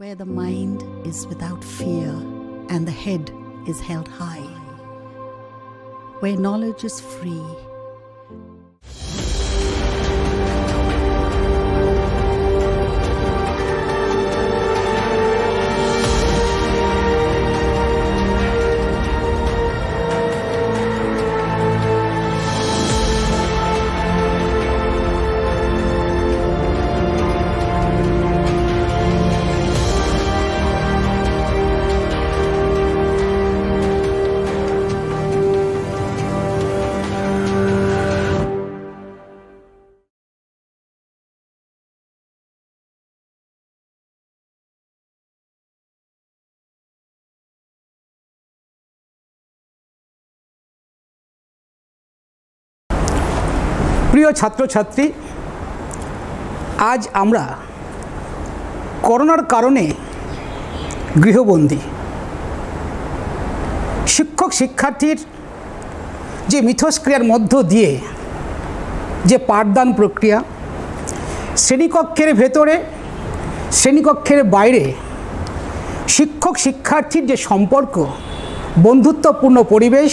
where the mind is without fear and the head is held high, where knowledge is free. প্রিয় ছাত্রছাত্রী, আজ আমরা করোনার কারণে গৃহবন্দী শিক্ষক শিক্ষার্থীর যে মিথস্ক্রিয়ার মধ্য দিয়ে যে পাঠদান প্রক্রিয়া, শ্রেণীকক্ষের ভেতরে শ্রেণীকক্ষের বাইরে শিক্ষক শিক্ষার্থীর যে সম্পর্ক, বন্ধুত্বপূর্ণ পরিবেশ,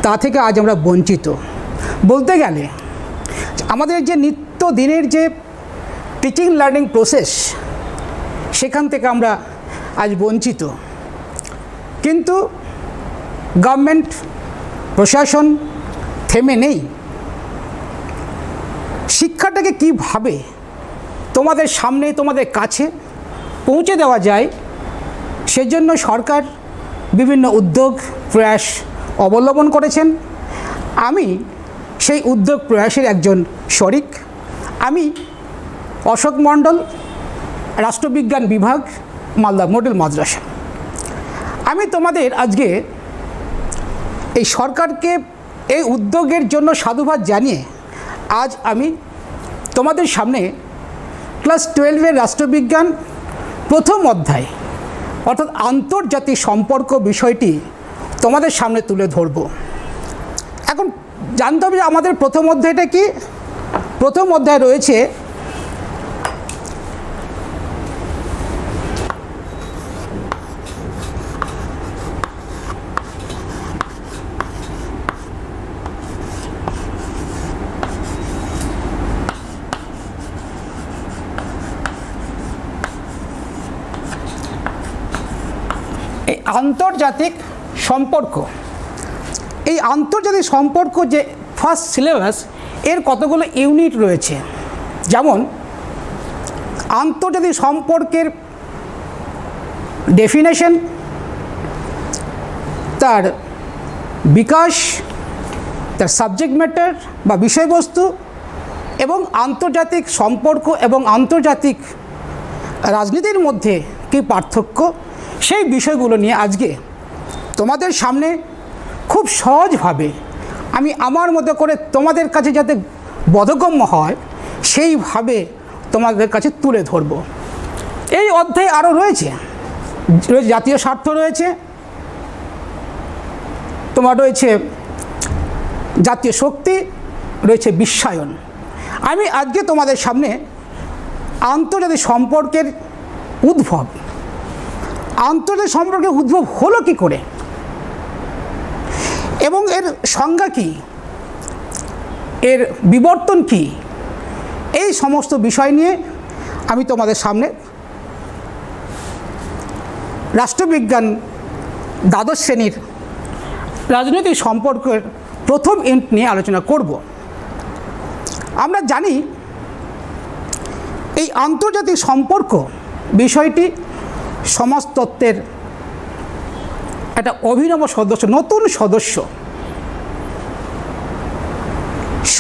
তা থেকে আজ আমরা বঞ্চিত। বলতে গেলে আমাদের যে নিত্যদিনের যে টিচিং লার্নিং প্রসেস, সেখান থেকে আমরা আজ বঞ্চিত। কিন্তু গভর্নমেন্ট প্রশাসন থেমে নেই। শিক্ষাটাকে কীভাবে তোমাদের সামনে, তোমাদের কাছে পৌঁছে দেওয়া যায়, সেজন্য সরকার বিভিন্ন উদ্যোগ প্রয়াস অবলম্বন করেছেন। আমি সেই উদ্যোগ প্রয়াসের একজন শরিক। আমি অশোক মণ্ডল, রাষ্ট্রবিজ্ঞান বিভাগ, মালদা মডেল মাদ্রাসা। আমি তোমাদের আজকে এই সরকারকে এই উদ্যোগের জন্য সাধুবাদ জানিয়ে আজ আমি তোমাদের সামনে ক্লাস 12-এর রাষ্ট্রবিজ্ঞান প্রথম অধ্যায় অর্থাৎ আন্তর্জাতিক সম্পর্ক বিষয়টি তোমাদের সামনে তুলে ধরব। এখন জানতে হবে যে আমাদের প্রথম অধ্যায়টা কি। প্রথম অধ্যায় রয়েছে এই আন্তর্জাতিক সম্পর্ক। এই আন্তর্জাতিক সম্পর্ক যে ফার্স্ট সিলেবাস, এর কতগুলো ইউনিট রয়েছে। যেমন আন্তর্জাতিক সম্পর্কের ডেফিনেশন, তার বিকাশ, তার সাবজেক্ট ম্যাটার বা বিষয়বস্তু, এবং আন্তর্জাতিক সম্পর্ক এবং আন্তর্জাতিক রাজনীতির মধ্যে কী পার্থক্য, সেই বিষয়গুলো নিয়ে আজকে তোমাদের সামনে খুব সহজভাবে আমি আমার মতো করে তোমাদের কাছে যাতে বোধগম্য হয় সেইভাবে তোমাদের কাছে তুলে ধরব। এই অধ্যায়ে আরও রয়েছে জাতীয় স্বার্থ, রয়েছে তোমার রয়েছে জাতীয় শক্তি, রয়েছে বিশ্বায়ন। আমি আজকে তোমাদের সামনে আন্তর্জাতিক সম্পর্কের উদ্ভব, আন্তর্জাতিক সম্পর্কের উদ্ভব হলো কী করে এবং এর সংজ্ঞা কী, এর বিবর্তন কী, এই সমস্ত বিষয় নিয়ে আমি তোমাদের সামনে রাষ্ট্রবিজ্ঞান দ্বাদশ শ্রেণীর রাজনৈতিক সম্পর্কের প্রথম ইউনিট নিয়ে আলোচনা করব। আমরা জানি এই আন্তর্জাতিক সম্পর্ক বিষয়টি সমাজতত্ত্বের একটা অভিনব সদস্য, নতুন সদস্য।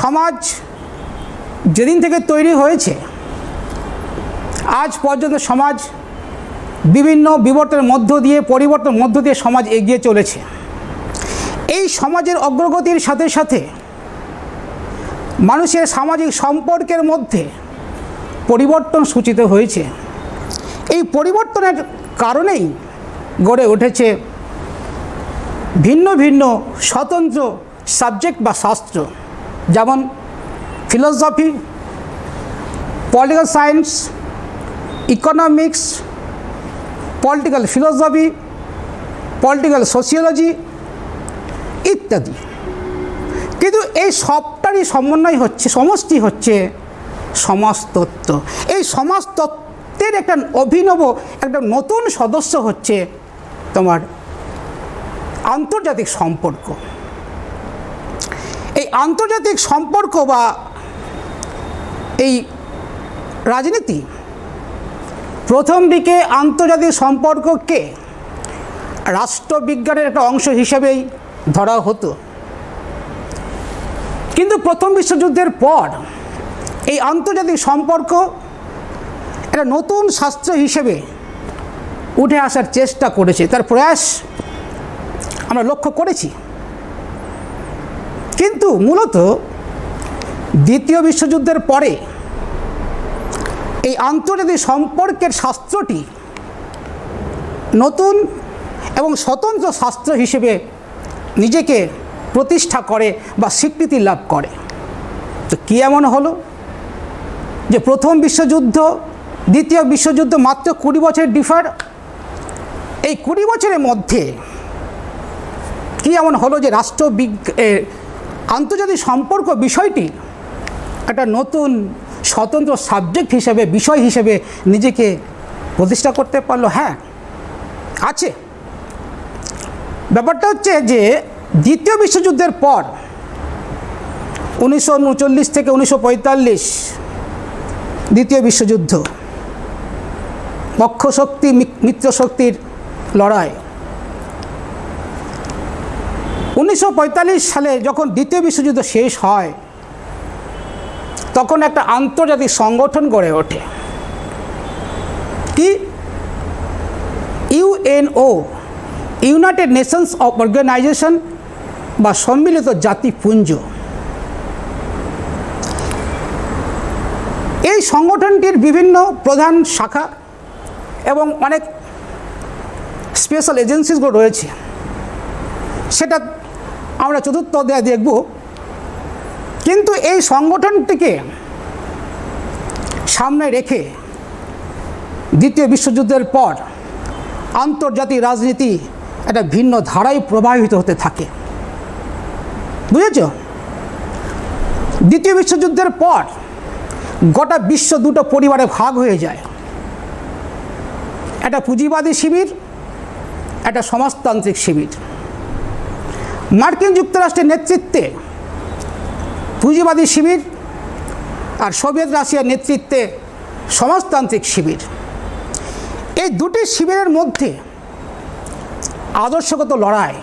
সমাজ যেদিন থেকে তৈরি হয়েছে আজ পর্যন্ত সমাজ বিভিন্ন বিবর্তনের মধ্য দিয়ে, পরিবর্তনের মধ্য দিয়ে সমাজ এগিয়ে চলেছে। এই সমাজের অগ্রগতির সাথে সাথে মানুষের সামাজিক সম্পর্কের মধ্যে পরিবর্তন সূচিত হয়েছে। এই পরিবর্তনের কারণেই গড়ে উঠেছে ভিন্ন ভিন্ন স্বতন্ত্র সাবজেক্ট বা শাস্ত্র, যেমন philosophy, political science, economics, political philosophy, political sociology ইত্যাদি। কিন্তু এই সবটারই সমন্বয় হচ্ছে, সমষ্টি হচ্ছে সমাজতত্ত্ব। এই সমাজতত্ত্বের একটা অভিনব একটা নতুন সদস্য হচ্ছে তোমার আন্তর্জাতিক সম্পর্ক। এই আন্তর্জাতিক সম্পর্ক বা এই রাজনীতি প্রথম দিকে আন্তর্জাতিক সম্পর্ককে রাষ্ট্রবিজ্ঞানের একটা অংশ হিসেবেই ধরা হতো, কিন্তু প্রথম বিশ্বযুদ্ধের পর এই আন্তর্জাতিক সম্পর্ক একটা নতুন শাস্ত্র হিসেবে উঠে আসার চেষ্টা করেছে, তার প্রয়াস আমরা লক্ষ্য করেছি। কিন্তু মূলত দ্বিতীয় বিশ্বযুদ্ধের পরে এই আন্তর্জাতিক সম্পর্কের শাস্ত্রটি নতুন এবং স্বতন্ত্র শাস্ত্র হিসেবে নিজেকে প্রতিষ্ঠা করে বা স্বীকৃতি লাভ করে। তো কী এমন হলো যে প্রথম বিশ্বযুদ্ধ দ্বিতীয় বিশ্বযুদ্ধ মাত্র 20 বছর ডিফার, এই 20 বছরের মধ্যে কী এমন হলো যে আন্তর্জাতিক সম্পর্ক বিষয়টি একটা নতুন স্বতন্ত্র সাবজেক্ট হিসেবে, বিষয় হিসেবে নিজেকে প্রতিষ্ঠা করতে পারলো? হ্যাঁ, আছে। ব্যাপারটা হচ্ছে যে দ্বিতীয় বিশ্বযুদ্ধের পর 1939 থেকে 1945 দ্বিতীয় বিশ্বযুদ্ধ, অক্ষশক্তি মিত্রশক্তির লড়াই। 1945 সালে যখন দ্বিতীয় বিশ্বযুদ্ধ শেষ হয় তখন একটা আন্তর্জাতিক সংগঠন গড়ে ওঠে। কি? ইউএনও, ইউনাইটেড নেশনস অর্গানাইজেশন বা সম্মিলিত জাতিপুঞ্জ। এই সংগঠনটির বিভিন্ন প্রধান শাখা এবং অনেক স্পেশাল এজেন্সিসগুলো রয়েছে, সেটা আমরা চতুর্থ অধ্যায়ে দেখব। কিন্তু এই সংগঠনটিকে সামনে রেখে দ্বিতীয় বিশ্বযুদ্ধের পর আন্তর্জাতিক রাজনীতি একটা ভিন্ন ধারায় প্রবাহিত হতে থাকে। বুঝেছ? দ্বিতীয় বিশ্বযুদ্ধের পর গোটা বিশ্ব দুটো পরিবারে ভাগ হয়ে যায়, একটা পুঁজিবাদী শিবির, একটা সমাজতান্ত্রিক শিবির। মার্কিন যুক্তরাষ্ট্রের নেতৃত্বে পুঁজিবাদী শিবির আর সোভিয়েত রাশিয়ার নেতৃত্বে সমাজতান্ত্রিক শিবির। এই দুটি শিবিরের মধ্যে আদর্শগত লড়াই,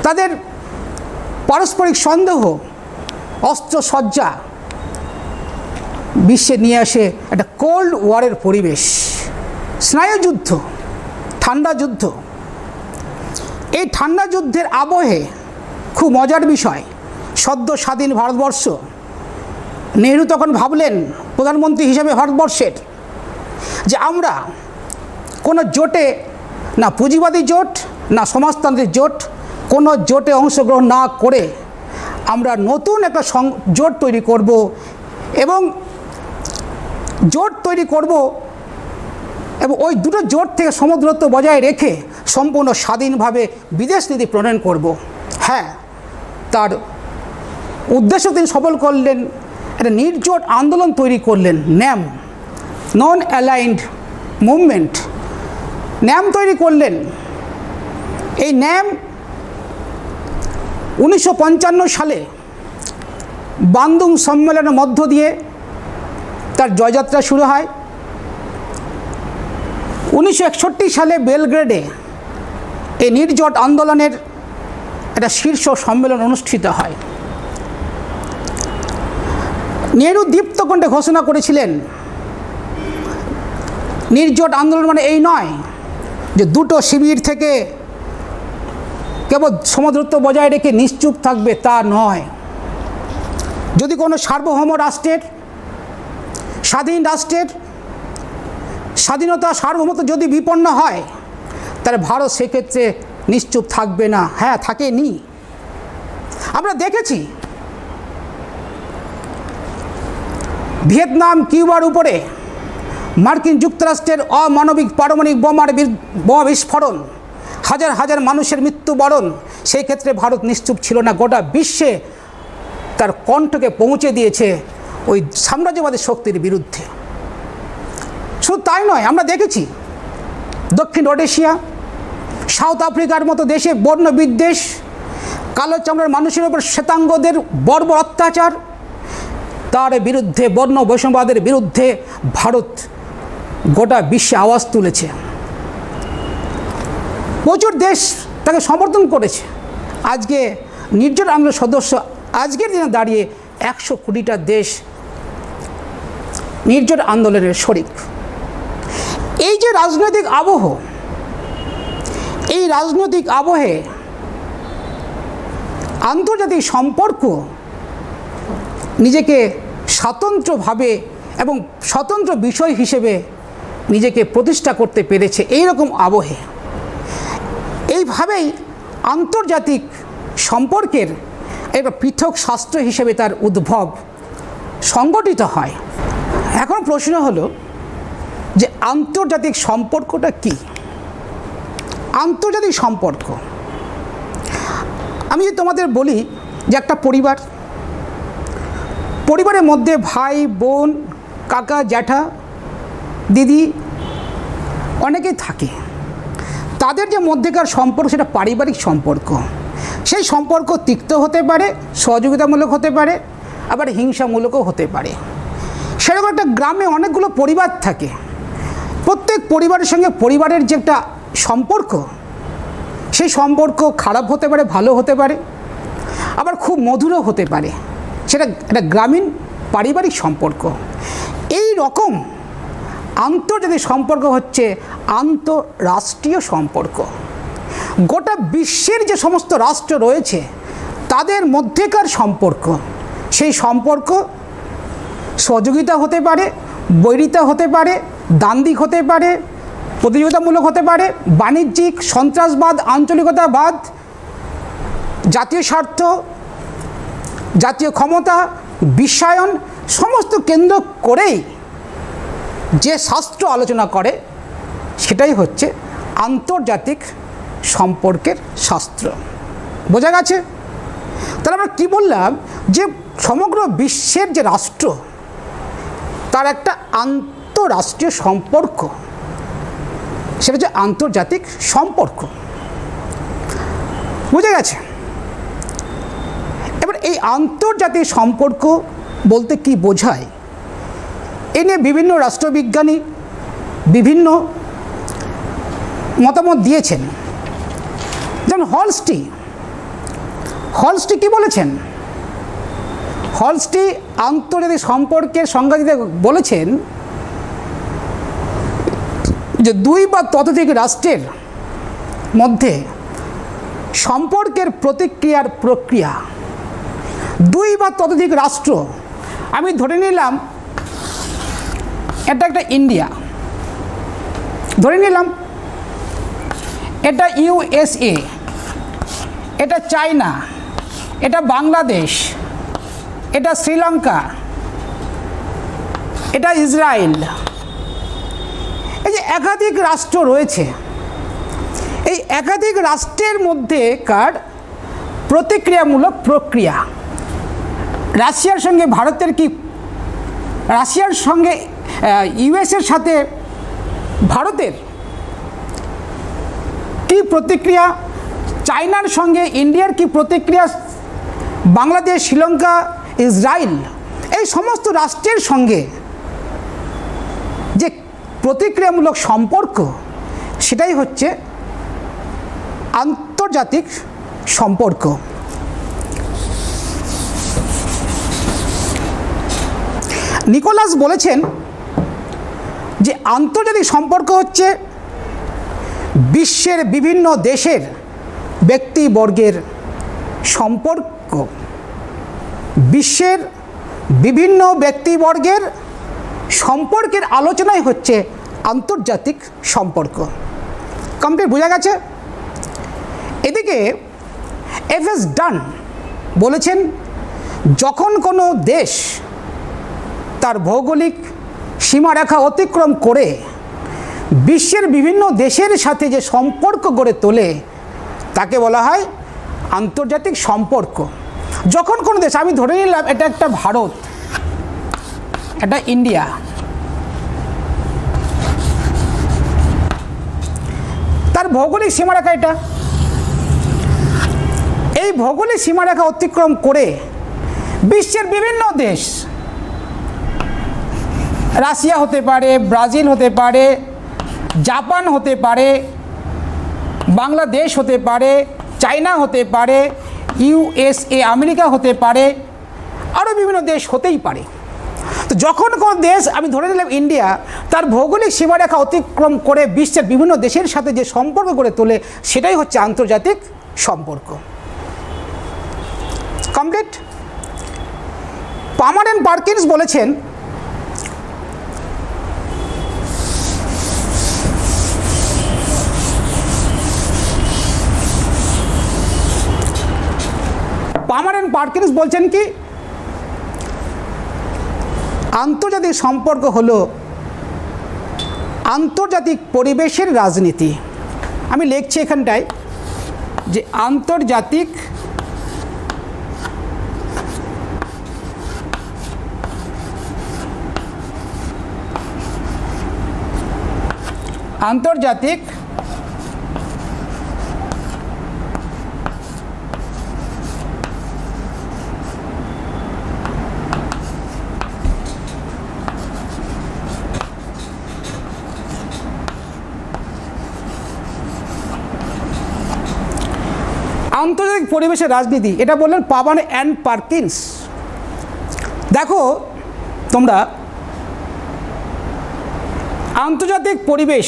তাদের পারস্পরিক সন্দেহ, অস্ত্রসজ্জা বিশ্বে নিয়ে আসে একটা কোল্ড ওয়ারের পরিবেশ, স্নায়ুযুদ্ধ, ঠান্ডা যুদ্ধ। এই ঠান্ডা যুদ্ধের আবহে খুব মজার বিষয়, সদ্য স্বাধীন ভারতবর্ষ, নেহরু তখন ভাবলেন প্রধানমন্ত্রী হিসেবে ভারতবর্ষের যে আমরা কোনো জোটে, না পুঁজিবাদী জোট না সমাজতান্ত্রিক জোট, কোনো জোটে অংশগ্রহণ না করে আমরা নতুন একটা জোট তৈরি করব এবং জোট তৈরি করব এবং ওই দুটো জোট থেকে সমদূরত্ব বজায় রেখে সম্পূর্ণ স্বাধীনভাবে বিদেশ নীতি প্রণয়ন করব। হ্যাঁ, তার উদ্দেশ্য তিনি সফল করলেন, একটা নির্জোট আন্দোলন তৈরি করলেন, ন্যাম, নন অ্যালাইন্ড মুভমেন্ট, ন্যাম তৈরি করলেন। এই ন্যাম 1955 সালে বান্দুং সম্মেলনের মধ্য দিয়ে তার জয়যাত্রা শুরু হয়। 1961 সালে বেলগ্রেডে এই নির্জোট আন্দোলনের একটা শীর্ষ সম্মেলন অনুষ্ঠিত হয়। নেহরু দীপ্তকণ্ঠে ঘোষণা করেছিলেন, নির্জোট আন্দোলন মানে এই নয় যে দুটো শিবির থেকে কেবল সমদূরত্ব বজায় রেখে নিশ্চুপ থাকবে, তা নয়। যদি কোনো সার্বভৌম রাষ্ট্রের, স্বাধীন রাষ্ট্রের স্বাধীনতা সার্বভৌমত্ব যদি বিপন্ন হয় তাহলে ভারত সেক্ষেত্রে নিশ্চুপ থাকবে না। হ্যাঁ, থাকেনি। আমরা দেখেছি ভিয়েতনাম কিউবার উপরে মার্কিন যুক্তরাষ্ট্রের অমানবিক পারমাণবিক বোমা বিস্ফোরণ, হাজার হাজার মানুষের মৃত্যুবরণ, সেই ক্ষেত্রে ভারত নিশ্চুপ ছিল না। গোটা বিশ্বে তার কণ্ঠকে পৌঁছে দিয়েছে ওই সাম্রাজ্যবাদী শক্তির বিরুদ্ধে। শুধু তাই নয়, আমরা দেখেছি দক্ষিণ রোডেশিয়া, সাউথ আফ্রিকার মতো দেশে বর্ণ বিদ্বেষ, কালো চামড়ার মানুষের উপর শ্বেতাঙ্গদের বর্বর অত্যাচার, তার বিরুদ্ধে বর্ণ বৈষম্যবাদের বিরুদ্ধে ভারত গোটা বিশ্বে আওয়াজ তুলেছে। প্রচুর দেশ তাকে সমর্থন করেছে। আজকে নির্জন আন্দোলনের সদস্য, আজকের দিনে দাঁড়িয়ে 100 কোটিটা দেশ নির্জন আন্দোলনের শরিক। এই যে রাজনৈতিক আবহ, এই রাজনৈতিক আবহে আন্তর্জাতিক সম্পর্ক নিজেকে স্বতন্ত্রভাবে এবং স্বতন্ত্র বিষয় হিসেবে নিজেকে প্রতিষ্ঠা করতে পেরেছে। এই রকম আবহে এইভাবেই আন্তর্জাতিক সম্পর্কের একটা পৃথক শাস্ত্র হিসেবে তার উদ্ভব সংগঠিত হয়। এখন প্রশ্ন হলো যে আন্তর্জাতিক সম্পর্কটা কি? আন্তর্জাতিক সম্পর্ক, আমি যদি তোমাদের বলি যে একটা পরিবারের মধ্যে ভাই বোন কাকা জ্যাঠা দিদি অনেকেই থাকে, তাদের যে মধ্যেকার সম্পর্ক সেটা পারিবারিক সম্পর্ক। সেই সম্পর্ক তিক্ত হতে পারে, সহযোগিতামূলক হতে পারে, আবার হিংসামূলকও হতে পারে। সেরকম একটা গ্রামে অনেকগুলো পরিবার থাকে, প্রত্যেক পরিবারের সঙ্গে পরিবারের যে একটা সম্পর্ক, সেই সম্পর্ক খারাপ হতে পারে, ভালো হতে পারে, আবার খুব মধুরও হতে পারে। সেটা একটা গ্রামীণ পারিবারিক সম্পর্ক। এই রকম আন্তর্জাতিক সম্পর্ক হচ্ছে আন্তঃরাষ্ট্রীয় সম্পর্ক। গোটা বিশ্বের যে সমস্ত রাষ্ট্র রয়েছে তাদের মধ্যেকার সম্পর্ক, সেই সম্পর্ক সহযোগিতা হতে পারে, বৈরিতা হতে পারে, দ্বান্দ্বিক হতে পারে, প্রতিযোগিতামূলক হতে পারে, বাণিজ্যিক, সন্ত্রাসবাদ, আঞ্চলিকতাবাদ, জাতীয় স্বার্থ, জাতীয় ক্ষমতা, বিশ্বায়ন সমস্ত কেন্দ্র করেই যে শাস্ত্র আলোচনা করে সেটাই হচ্ছে আন্তর্জাতিক সম্পর্কের শাস্ত্র। বোঝা গেছে? তাহলে আমরা কী বললাম যে সমগ্র বিশ্বের যে রাষ্ট্র তার একটা আন্তঃরাষ্ট্রীয় সম্পর্ক, সেটা হচ্ছে আন্তর্জাতিক সম্পর্ক। বুঝে গেছে? এবার এই আন্তর্জাতিক সম্পর্ক বলতে কি বোঝায়, এ নিয়ে বিভিন্ন রাষ্ট্রবিজ্ঞানী বিভিন্ন মতামত দিয়েছেন। যেমন হলস্টি কি বলেছেন? হলস্টি আন্তর্জাতিক সম্পর্কের সংজ্ঞা দিতে বলেছেন যে 2 বা ততোধিক রাষ্ট্রের মধ্যে সম্পর্কের প্রতিক্রিয়ার প্রক্রিয়া। 2 বা ততোধিক রাষ্ট্র, আমি ধরে নিলাম এটা একটা ইন্ডিয়া, ধরে নিলাম এটা USA, এটা চায়না, এটা বাংলাদেশ, এটা শ্রীলঙ্কা, এটা ইসরায়েল। এই যে একাধিক রাষ্ট্র রয়েছে, এই একাধিক রাষ্ট্রের মধ্যেকার প্রতিক্রিয়ামূলক প্রক্রিয়া। রাশিয়ার সঙ্গে ভারতের কি, রাশিয়ার সঙ্গে ইউএসের সাথে ভারতের কি প্রতিক্রিয়া, চায়নার সঙ্গে ইন্ডিয়ার কি প্রতিক্রিয়া, বাংলাদেশ, শ্রীলঙ্কা, ইসরায়েল, এই সমস্ত রাষ্ট্রের সঙ্গে যে প্রতিক্রিয়ামূলক সম্পর্ক সেটাই হচ্ছে আন্তর্জাতিক সম্পর্ক। নিকোলাস বলেছেন যে আন্তর্জাতিক সম্পর্ক হচ্ছে বিশ্বের বিভিন্ন দেশের ব্যক্তিবর্গের সম্পর্ক। বিশ্বের বিভিন্ন ব্যক্তিবর্গের সম্পর্কের আলোচনাই হচ্ছে আন্তর্জাতিক সম্পর্ক। কমপ্লিট বোঝা গেছে? এদিকে এফএস ডান বলেছেন যখন কোনো দেশ তার ভৌগোলিক সীমারেখা অতিক্রম করে বিশ্বের বিভিন্ন দেশের সাথে যে সম্পর্ক গড়ে তোলে তাকে বলা হয় আন্তর্জাতিক সম্পর্ক। যখন কোনো দেশ, আমি ধরে নিলাম এটা একটা ভারত, এটা ইন্ডিয়া, তার ভৌগোলিক সীমারেখা এটা, এই ভৌগোলিক সীমারেখা অতিক্রম করে বিশ্বের বিভিন্ন দেশ, রাশিয়া হতে পারে, ব্রাজিল হতে পারে, জাপান হতে পারে, বাংলাদেশ হতে পারে, চায়না হতে পারে, ইউএসএ আমেরিকা হতে পারে, আরও বিভিন্ন দেশ হতেই পারে। তো যখন কোনো দেশ, আমি ধরে নিলাম ইন্ডিয়া, তার ভৌগোলিক সীমারেখা অতিক্রম করে বিশ্বের বিভিন্ন দেশের সাথে যে সম্পর্ক গড়ে তোলে সেটাই হচ্ছে আন্তর্জাতিক সম্পর্ক। কমপ্লিট। পামার অ্যান্ড পার্কিন্স বলেছেন, পামার অ্যান্ড পার্কিন্স বলছেন কি, আন্তর্জাতিক সম্পর্ক হলো আন্তর্জাতিক পরিবেশের রাজনীতি। আমি লিখছি এখানটায় যে আন্তর্জাতিক আন্তর্জাতিক পরিবেশের রাজনীতি, এটা বললেন পামার অ্যান্ড পার্কিন্স। দেখো তোমরা, আন্তর্জাতিক পরিবেশ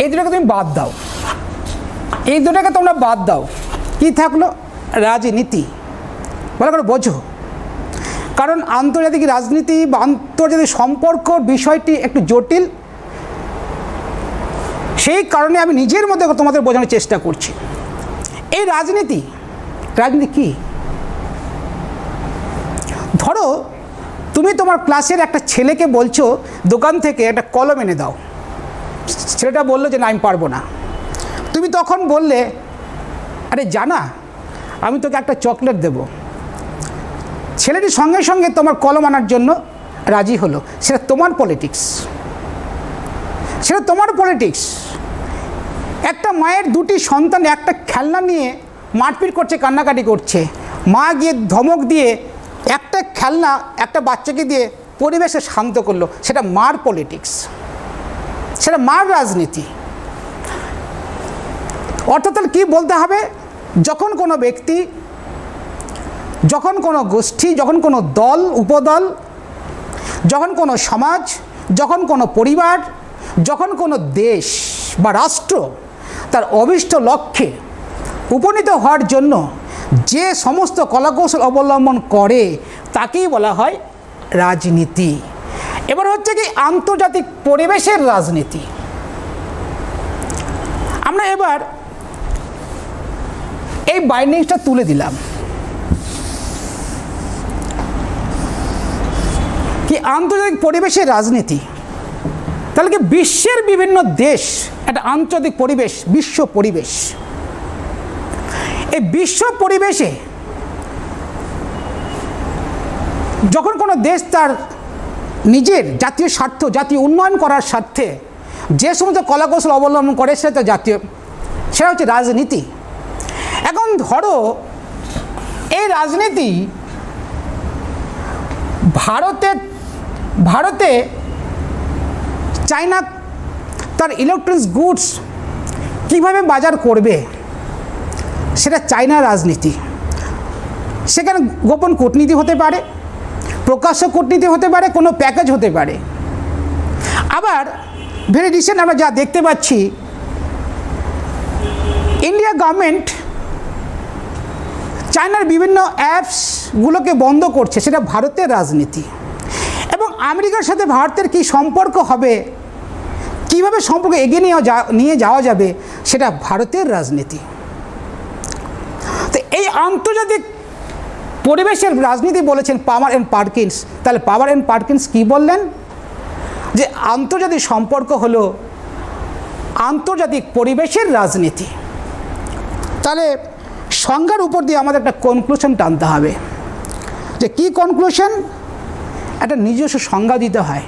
এই দুটাকে তুমি বাদ দাও, এই দুটাকে তোমরা বাদ দাও, কি থাকলো? রাজনীতি। ভালো করে বোঝো, কারণ আন্তর্জাতিক রাজনীতি বা আন্তর্জাতিক সম্পর্ক বিষয়টি একটু জটিল, সেই কারণে আমি নিজের মধ্যে তোমাদের বোঝানোর চেষ্টা করছি। এই রাজনীতি কি? ধরো তুমি তোমার ক্লাসের একটা ছেলেকে বলছো দোকান থেকে একটা কলম এনে দাও, ছেলেটা বললো যে না আমি পারবো না। তুমি তখন বললে আরে জানা আমি তোকে একটা চকলেট দেব। ছেলেটি সঙ্গে সঙ্গে তোমার কলম আনার জন্য রাজি হলো। সেটা তোমার পলিটিক্স, সেটা তোমার পলিটিক্স। একটা মায়ের দুটি সন্তান একটা খেলনা নিয়ে মারপিট করছে, কান্নাকাটি করছে, মা গিয়ে ধমক দিয়ে একটা খেলনা একটা বাচ্চাকে দিয়ে পরিবেশে শান্ত করলো, সেটা মার পলিটিক্স, সেটা মার রাজনীতি। অর্থাৎ কী বলতে হবে, যখন কোনো ব্যক্তি, যখন কোনো গোষ্ঠী, যখন কোনো দল উপদল, যখন কোনো সমাজ, যখন কোনো পরিবার, যখন কোনো দেশ বা রাষ্ট্র তার অভীষ্ট লক্ষ্যে উপনীত হওয়ার জন্য যে সমস্ত কলাকৌশল অবলম্বন করে তাকেই বলা হয় রাজনীতি। এবার হচ্ছে কি আন্তর্জাতিক পরিবেশের রাজনীতি। আমরা এবার এই বাইন্ডিংসটা তুলে দিলাম কি আন্তর্জাতিক পরিবেশের রাজনীতি। তাহলে কি বিশ্বের বিভিন্ন দেশ একটা আন্তর্জাতিক পরিবেশ, বিশ্ব পরিবেশ। এই বিশ্ব পরিবেশে যখন কোনো দেশ তার নিজের জাতীয় স্বার্থ, জাতীয় উন্নয়ন করার স্বার্থে যে সমস্ত কলাকৌশল অবলম্বন করে সেটা জাতীয়, সেটা হচ্ছে রাজনীতি। এখন ধরো এই রাজনীতি ভারতে চায়না তার ইলেকট্রনিক্স গুডস কীভাবে বাজার করবে সেটা চায়না রাজনীতি। সেখানে গোপন কূটনীতি হতে পারে, প্রকাশ্য কূটনীতি হতে পারে, কোনো প্যাকেজ হতে পারে। আবার ভেরি রিসেন্ট আমরা যা দেখতে পাচ্ছি, ইন্ডিয়া গভর্নমেন্ট চায়নার বিভিন্ন অ্যাপসগুলোকে বন্ধ করছে, সেটা ভারতের রাজনীতি। এবং আমেরিকার সাথে ভারতের কী সম্পর্ক হবে, কীভাবে সম্পর্ক এগিয়ে নিয়ে যাওয়া যাবে, সেটা ভারতের রাজনীতি। তো এই আন্তর্জাতিক পরিবেশের রাজনীতি বলেছেন পামার অ্যান্ড পার্কিন্স। তাহলে পামার অ্যান্ড পার্কিন্স কী বললেন? যে আন্তর্জাতিক সম্পর্ক হলো আন্তর্জাতিক পরিবেশের রাজনীতি। তাহলে সংজ্ঞার উপর দিয়ে আমাদের একটা কনক্লুশন টানতে হবে, যে কি কনক্লুশন? একটা নিজস্ব সংজ্ঞা দিতে হয়।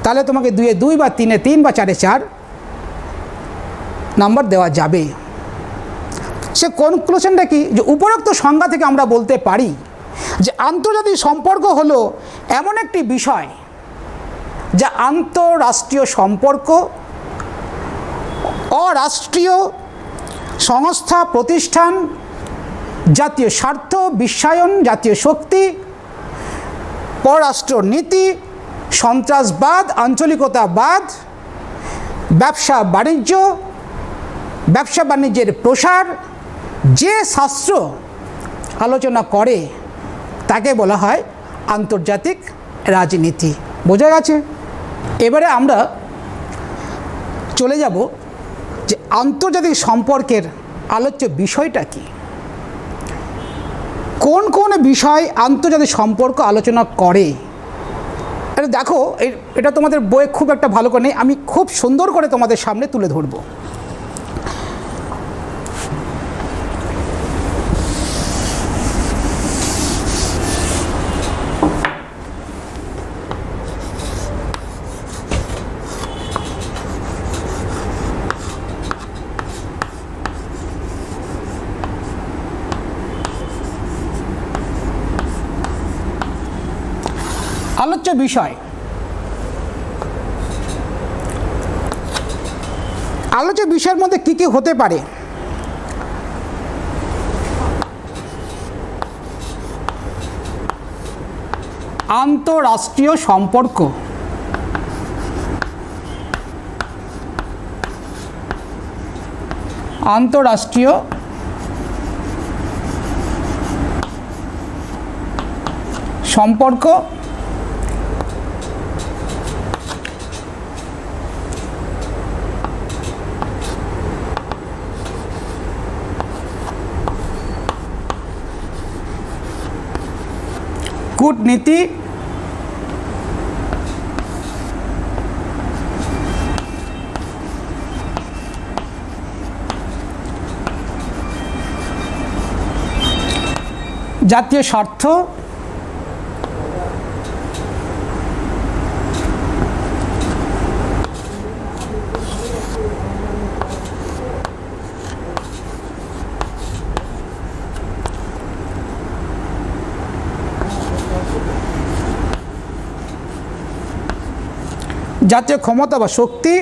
তাহলে তোমাকে 2-এ 2 বা 3-এ 3 বা 4-এ 4 নাম্বার দেওয়া যাবে। সে কনক্লুশনটা কি? যে উপরোক্ত সংজ্ঞা থেকে আমরা বলতে পারি যে আন্তর্জাতিক সম্পর্ক হলো এমন একটি বিষয় যা আন্তঃরাষ্ট্রীয় সম্পর্ক, অরাষ্ট্রীয় সংস্থা, প্রতিষ্ঠান, জাতীয় স্বার্থ, বিশ্বায়ন, জাতীয় শক্তি, পররাষ্ট্র নীতি, সন্ত্রাসবাদ, আঞ্চলিকতাবাদ, ব্যবসা বাণিজ্যের প্রসার, যে শাস্ত্র আলোচনা করে তাকে বলা হয় আন্তর্জাতিক রাজনীতি। বোঝা গেছে? এবারে আমরা চলে যাব যে আন্তর্জাতিক সম্পর্কের আলোচ্য বিষয়টা কি, কোন কোন বিষয় আন্তর্জাতিক সম্পর্ক আলোচনা করে। এটা দেখো, এটা তোমাদের বইয়ে খুব একটা ভালো করে নেই, আমি খুব সুন্দর করে তোমাদের সামনে তুলে ধরব। আলোচ্য বিষয়, আলোচ্য বিষয়ের মধ্যে কি কি হতে পারে? আন্তঃরাষ্ট্রীয় সম্পর্ক, আন্তঃরাষ্ট্রীয় সম্পর্ক, কূটনীতি, জাতীয় স্বার্থ, জাতীয় ক্ষমতা বা শক্তি,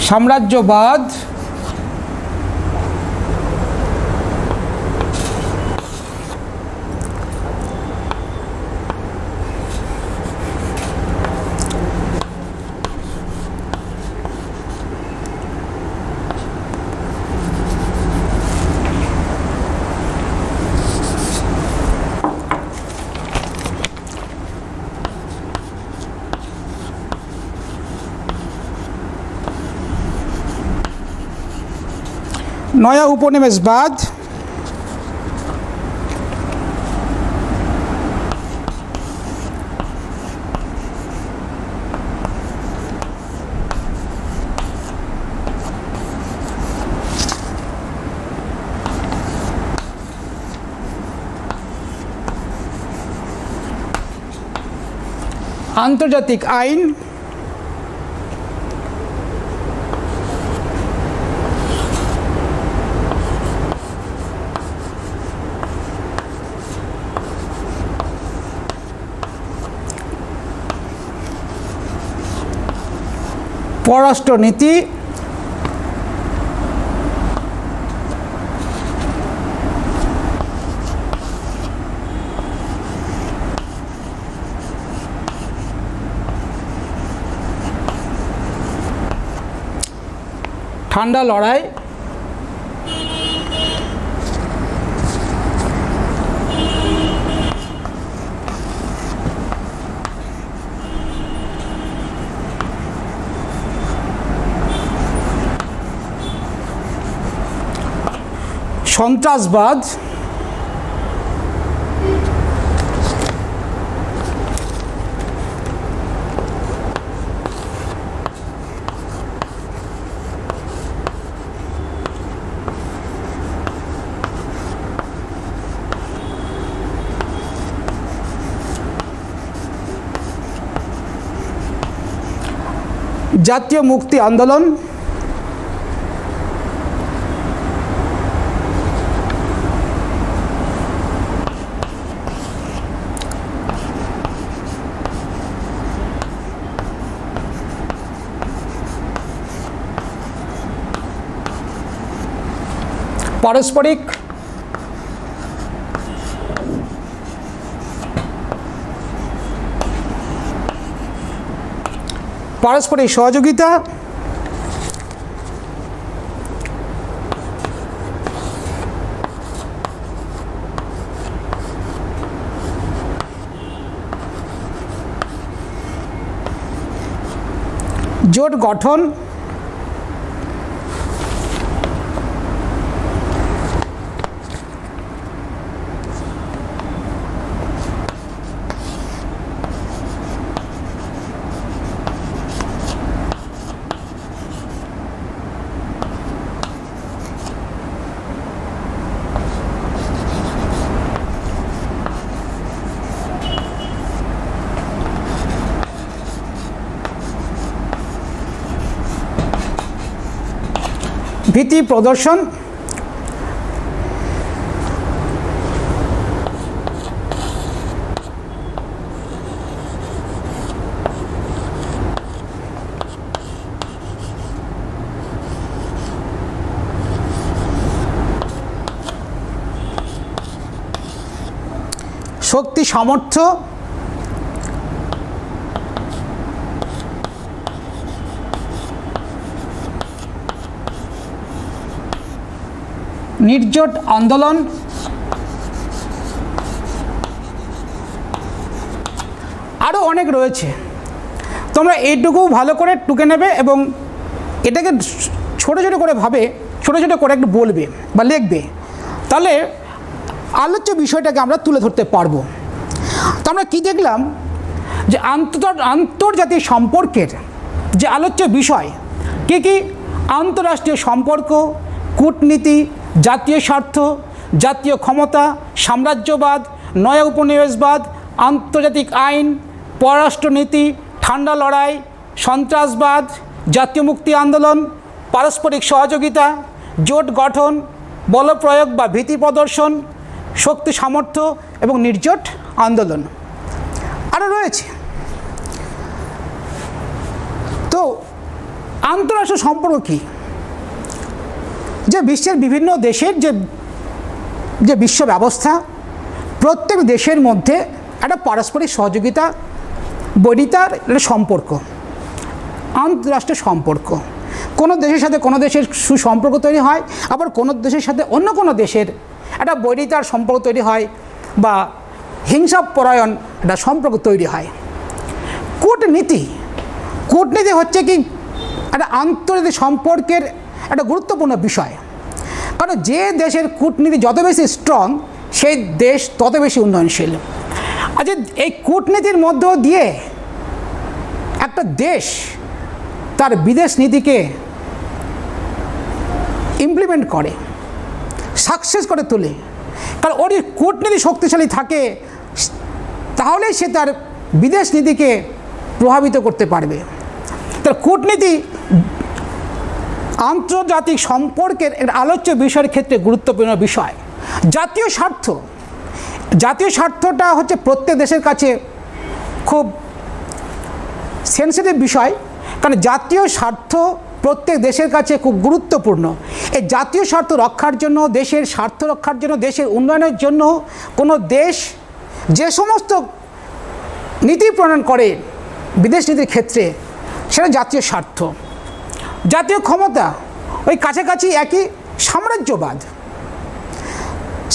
সাম্রাজ্যবাদ, নয়া উপনিবেশবাদ, আন্তর্জাতিক আইন, পররাষ্ট্রনীতি, ঠান্ডা লড়াই, সন্ত্রাসবাদ, জাতীয় মুক্তি আন্দোলন, পারস্পরিক সহযোগিতা, জোট গঠন, ভীতি প্রদর্শন, শক্তি সামর্থ্য, নির্জোট আন্দোলন, আরও অনেক রয়েছে। তোমরা এইটুকু ভালো করে টুকে নেবে এবং এটাকে ছোটো ছোটো করে ছোটো ছোটো করে একটু বলবে বা লিখবে, তাহলে আলোচ্য বিষয়টাকে আমরা তুলে ধরতে পারবো। তো আমরা কী দেখলাম যে আন্তর্জাতিক সম্পর্কের যে আলোচ্য বিষয় কী কী: আন্তঃরাষ্ট্রীয় সম্পর্ক, কূটনীতি, জাতীয় স্বার্থ, জাতীয় ক্ষমতা, সাম্রাজ্যবাদ, নয়া উপনিবেশবাদ, আন্তর্জাতিক আইন, পররাষ্ট্রনীতি, ঠান্ডা লড়াই, সন্ত্রাসবাদ, জাতীয় মুক্তি আন্দোলন, পারস্পরিক সহযোগিতা, জোট গঠন, বল প্রয়োগ বা ভীতি প্রদর্শন, শক্তি সামর্থ্য এবং নির্জোট আন্দোলন আরও রয়েছে। তো আন্তঃরাষ্ট্রীয় সম্পর্ক কী? যে বিশ্বের বিভিন্ন দেশের যে বিশ্ব ব্যবস্থা, প্রত্যেক দেশের মধ্যে একটা পারস্পরিক সহযোগিতা, বৈরিতার একটা সম্পর্ক, আন্তঃরাষ্ট্রীয় সম্পর্ক। কোনো দেশের সাথে কোনো দেশের সুসম্পর্ক তৈরি হয়, আবার কোনো দেশের সাথে অন্য কোনো দেশের একটা বৈরিতার সম্পর্ক তৈরি হয় বা হিংসাপরায়ণ একটা সম্পর্ক তৈরি হয়। কূটনীতি হচ্ছে কি একটা আন্তর্জাতিক সম্পর্কের একটা গুরুত্বপূর্ণ বিষয়। কারণ যে দেশের কূটনীতি যত বেশি স্ট্রং, সেই দেশ তত বেশি উন্নয়নশীল। আচ্ছা, এই কূটনীতির মধ্য দিয়ে একটা দেশ তার বিদেশ নীতিকে ইমপ্লিমেন্ট করে, সাকসেস করে তোলে। কারণ ওর কূটনীতি শক্তিশালী থাকে, তাহলেই সে তার বিদেশ নীতিকে প্রভাবিত করতে পারবে। তার কূটনীতি আন্তর্জাতিক সম্পর্কের একটা আলোচ্য বিষয়ের ক্ষেত্রে গুরুত্বপূর্ণ বিষয়। জাতীয় স্বার্থটা হচ্ছে প্রত্যেক দেশের কাছে খুব সেন্সিটিভ বিষয়, কারণ জাতীয় স্বার্থ প্রত্যেক দেশের কাছে খুব গুরুত্বপূর্ণ। এই জাতীয় স্বার্থ রক্ষার জন্য, দেশের স্বার্থ রক্ষার জন্য, দেশের উন্নয়নের জন্য কোনো দেশ যে সমস্ত নীতি প্রণয়ন করে বিদেশ নীতির ক্ষেত্রে, সেটা জাতীয় স্বার্থ। জাতীয় ক্ষমতা ওই কাছাকাছি একই।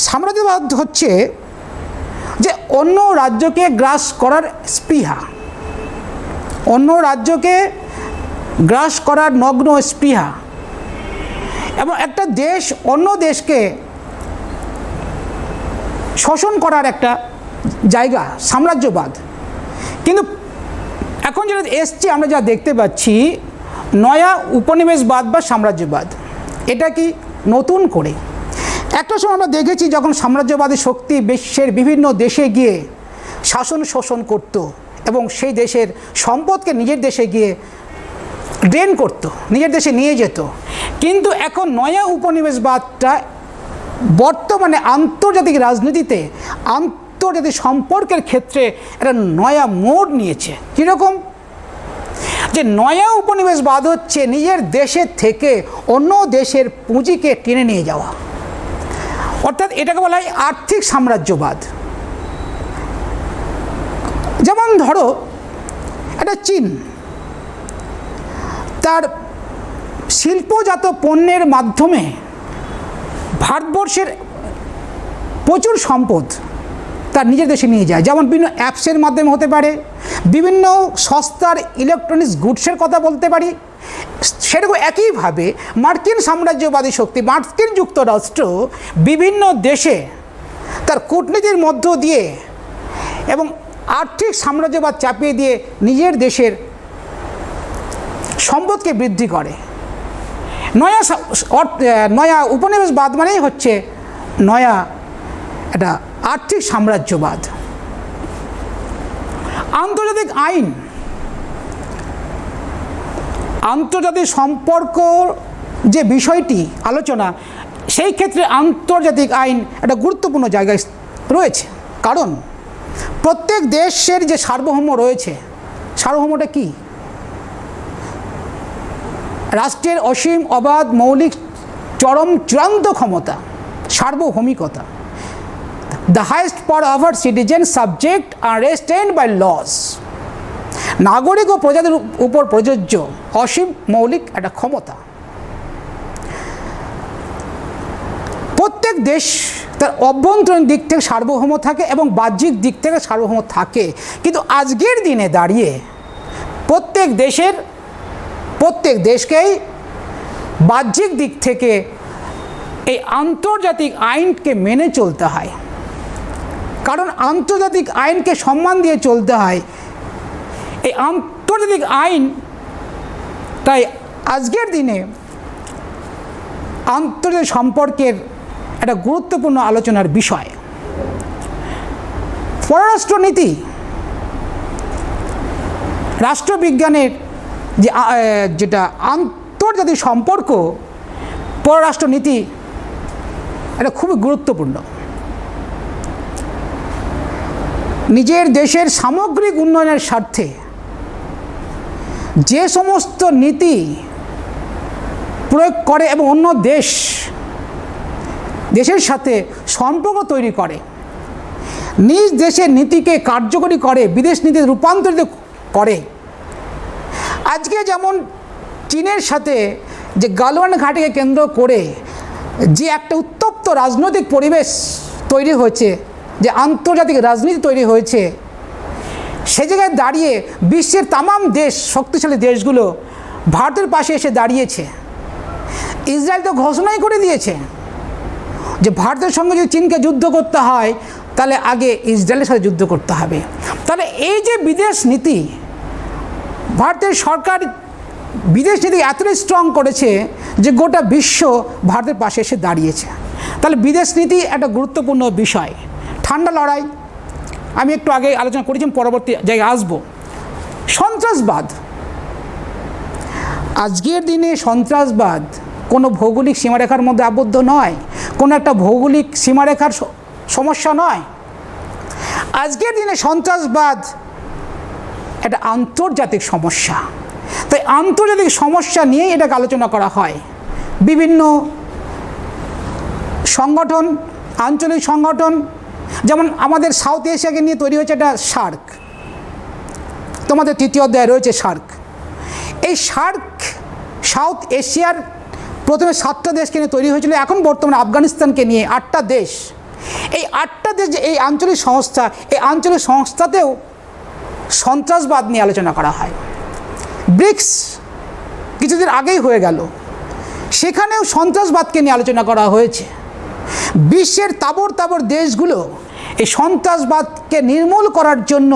সাম্রাজ্যবাদ হচ্ছে যে অন্য রাজ্যকে গ্রাস করার স্পৃহা, অন্য রাজ্যকে গ্রাস করার নগ্ন স্পৃহা, এবং একটা দেশ অন্য দেশকে শোষণ করার একটা জায়গা সাম্রাজ্যবাদ। কিন্তু এখন যেটা এসছে আমরা যা দেখতে পাচ্ছি নয়া উপনিবেশবাদ বা সাম্রাজ্যবাদ, এটা কি নতুন করে একটা সময় আমরা দেখেছি যখন সাম্রাজ্যবাদী শক্তি বিশ্বের বিভিন্ন দেশে গিয়ে শাসন শোষণ করত এবং সেই দেশের সম্পদকে নিজের দেশে গিয়ে ড্রেন করত, নিজের দেশে নিয়ে যেত। কিন্তু এখন নয়া উপনিবেশবাদটা বর্তমানে আন্তর্জাতিক রাজনীতিতে আন্তর্জাতিক সম্পর্কের ক্ষেত্রে একটা নয়া মোড় নিয়েছে। কীরকম? যে নয়া উপনিবেশবাদ হচ্ছে নিজের দেশের থেকে অন্য দেশের পুঁজিকে টেনে নিয়ে যাওয়া, অর্থাৎ এটাকে বলা হয় আর্থিক সাম্রাজ্যবাদ। যেমন ধরো একটা চীন তার শিল্পজাত পণ্যের মাধ্যমে ভারতবর্ষের প্রচুর সম্পদ তার নিজের দেশে নিয়ে যায়, যেমন বিভিন্ন অ্যাপসের মাধ্যমে হতে পারে, বিভিন্ন সস্তার ইলেকট্রনিক্স গুডসের কথা বলতে পারি। সেরকম একইভাবে মার্কিন সাম্রাজ্যবাদী শক্তি মার্কিন যুক্তরাষ্ট্র বিভিন্ন দেশে তার কূটনীতির মধ্য দিয়ে এবং আর্থিক সাম্রাজ্যবাদ চাপিয়ে দিয়ে নিজের দেশের সম্পদকে বৃদ্ধি করে। নয়া উপনিবেশবাদ মানেই হচ্ছে নয়া একটা আর্থিক সাম্রাজ্যবাদ। আন্তর্জাতিক আইন, আন্তর্জাতিক সম্পর্ক যে বিষয়টি আলোচনা, সেই ক্ষেত্রে আন্তর্জাতিক আইন একটা গুরুত্বপূর্ণ জায়গায় রয়েছে। কারণ প্রত্যেক দেশের যে সার্বভৌম রয়েছে, সার্বভৌমটা কি? রাষ্ট্রের অসীম অবাধ মৌলিক চরম চূড়ান্ত ক্ষমতা, সার্বভৌমিকতা। The highest power of our citizens subject and restrained by laws. নাগরিক ও প্রজাদের উপর প্রযোজ্য অসীম মৌলিক একটা ক্ষমতা। প্রত্যেক দেশ তার অভ্যন্তরীণ দিক থেকে সার্বভৌম থাকে এবং বাহ্যিক দিক থেকে সার্বভৌম থাকে। কিন্তু আজকের দিনে দাঁড়িয়ে প্রত্যেক দেশকেই বাহ্যিক দিক থেকে এই আন্তর্জাতিক আইনকে মেনে চলতে হয়। কারণ আন্তর্জাতিক আইনকে সম্মান দিয়ে চলতে হয়। এই আন্তর্জাতিক আইন তাই আজকের দিনে আন্তর্জাতিক সম্পর্কের একটা গুরুত্বপূর্ণ আলোচনার বিষয়। পররাষ্ট্রনীতি রাষ্ট্রবিজ্ঞানের যেটা আন্তর্জাতিক সম্পর্ক, পররাষ্ট্রনীতি এটা খুবই গুরুত্বপূর্ণ। নিজের দেশের সামগ্রিক উন্নয়নের স্বার্থে যে সমস্ত নীতি প্রয়োগ করে এবং অন্য দেশের সাথে সম্পর্ক তৈরি করে, নিজ দেশের নীতিকে কার্যকরী করে, বিদেশ নীতিতে রূপান্তরিত করে। আজকে যেমন চীনের সাথে যে গালওয়ান ঘাটিকে কেন্দ্র করে যে একটা উত্তপ্ত রাজনৈতিক পরিবেশ তৈরি হয়েছে, যে আন্তর্জাতিক রাজনীতি তৈরি হয়েছে, সে জায়গায় দাঁড়িয়ে বিশ্বের তামাম দেশ, শক্তিশালী দেশগুলো ভারতের পাশে এসে দাঁড়িয়েছে। ইসরায়েল তো ঘোষণাই করে দিয়েছে যে ভারতের সঙ্গে যদি চীনকে যুদ্ধ করতে হয় তাহলে আগে ইসরায়েলের সাথে যুদ্ধ করতে হবে। তাহলে এই যে বিদেশ নীতি, ভারতের সরকার বিদেশ নীতি এতটাই স্ট্রং করেছে যে গোটা বিশ্ব ভারতের পাশে এসে দাঁড়িয়েছে। তাহলে বিদেশ নীতি একটা গুরুত্বপূর্ণ বিষয়। ঠান্ডা লড়াই আমি একটু আগে আলোচনা করেছি, পরবর্তী জায়গায় আসবো। সন্ত্রাসবাদ, আজকের দিনে সন্ত্রাসবাদ কোনো ভৌগোলিক সীমারেখার মধ্যে আবদ্ধ নয়, কোনো একটা ভৌগোলিক সীমারেখার সমস্যা নয়। আজকের দিনে সন্ত্রাসবাদ একটা আন্তর্জাতিক সমস্যা। তাই আন্তর্জাতিক সমস্যা নিয়ে এটাকে আলোচনা করা হয়। বিভিন্ন সংগঠন, আঞ্চলিক সংগঠন, যেমন আমাদের সাউথ এশিয়াকে নিয়ে তৈরি হয়েছে একটা সার্ক, তোমাদের তৃতীয় অধ্যায়ে রয়েছে সার্ক। এই সার্ক সাউথ এশিয়ার প্রথমে 7টা দেশকে নিয়ে তৈরি হয়েছিল, এখন বর্তমানে আফগানিস্তানকে নিয়ে 8টা দেশ। এই 8টা দেশ যে এই আঞ্চলিক সংস্থা, এই আঞ্চলিক সংস্থাতেও সন্ত্রাসবাদ নিয়ে আলোচনা করা হয়। ব্রিক্স কিছুদিন আগেই হয়ে গেল, সেখানেও সন্ত্রাসবাদকে নিয়ে আলোচনা করা হয়েছে। বিশ্বের তাবড় তাবড় দেশগুলো এই সন্ত্রাসবাদকে নির্মূল করার জন্য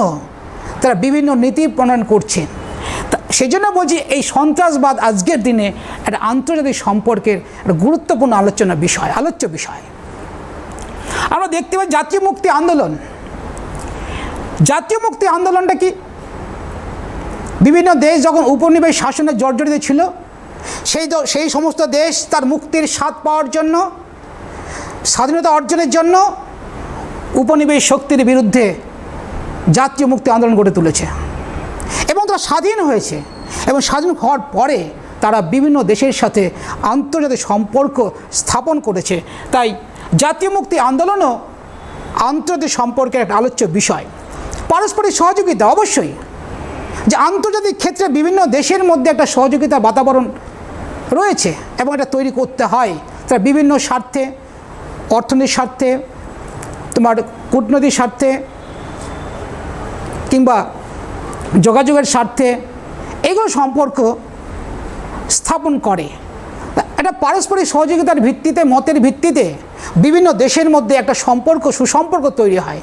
তারা বিভিন্ন নীতি প্রণয়ন করছেন। সেই জন্য বলছি এই সন্ত্রাসবাদ আজকের দিনে একটা আন্তর্জাতিক সম্পর্কের একটা গুরুত্বপূর্ণ আলোচ্য বিষয়। আমরা দেখতে পাই জাতীয় মুক্তি আন্দোলন। জাতীয় মুক্তি আন্দোলনটা কি? বিভিন্ন দেশ যখন উপনিবেশ শাসনে জর্জরিত ছিল, সেই সমস্ত দেশ তার মুক্তির স্বাদ পাওয়ার জন্য, স্বাধীনতা অর্জনের জন্য উপনিবেশ শক্তির বিরুদ্ধে জাতীয় মুক্তি আন্দোলন গড়ে তুলেছে এবং তারা স্বাধীন হয়েছে। এবং স্বাধীন হওয়ার পরে তারা বিভিন্ন দেশের সাথে আন্তর্জাতিক সম্পর্ক স্থাপন করেছে। তাই জাতীয় মুক্তি আন্দোলনও আন্তর্জাতিক সম্পর্কের একটা আলোচ্য বিষয়। পারস্পরিক সহযোগিতা অবশ্যই, যে আন্তর্জাতিক ক্ষেত্রে বিভিন্ন দেশের মধ্যে একটা সহযোগিতার বাতাবরণ রয়েছে এবং এটা তৈরি করতে হয়। তারা বিভিন্ন স্বার্থে, অর্থনীতির স্বার্থে, তোমার কূটনৈতিক স্বার্থে কিংবা যোগাযোগের স্বার্থে এগুলো সম্পর্ক স্থাপন করে। একটা পারস্পরিক সহযোগিতার ভিত্তিতে, মতের ভিত্তিতে বিভিন্ন দেশের মধ্যে একটা সুসম্পর্ক তৈরি হয়।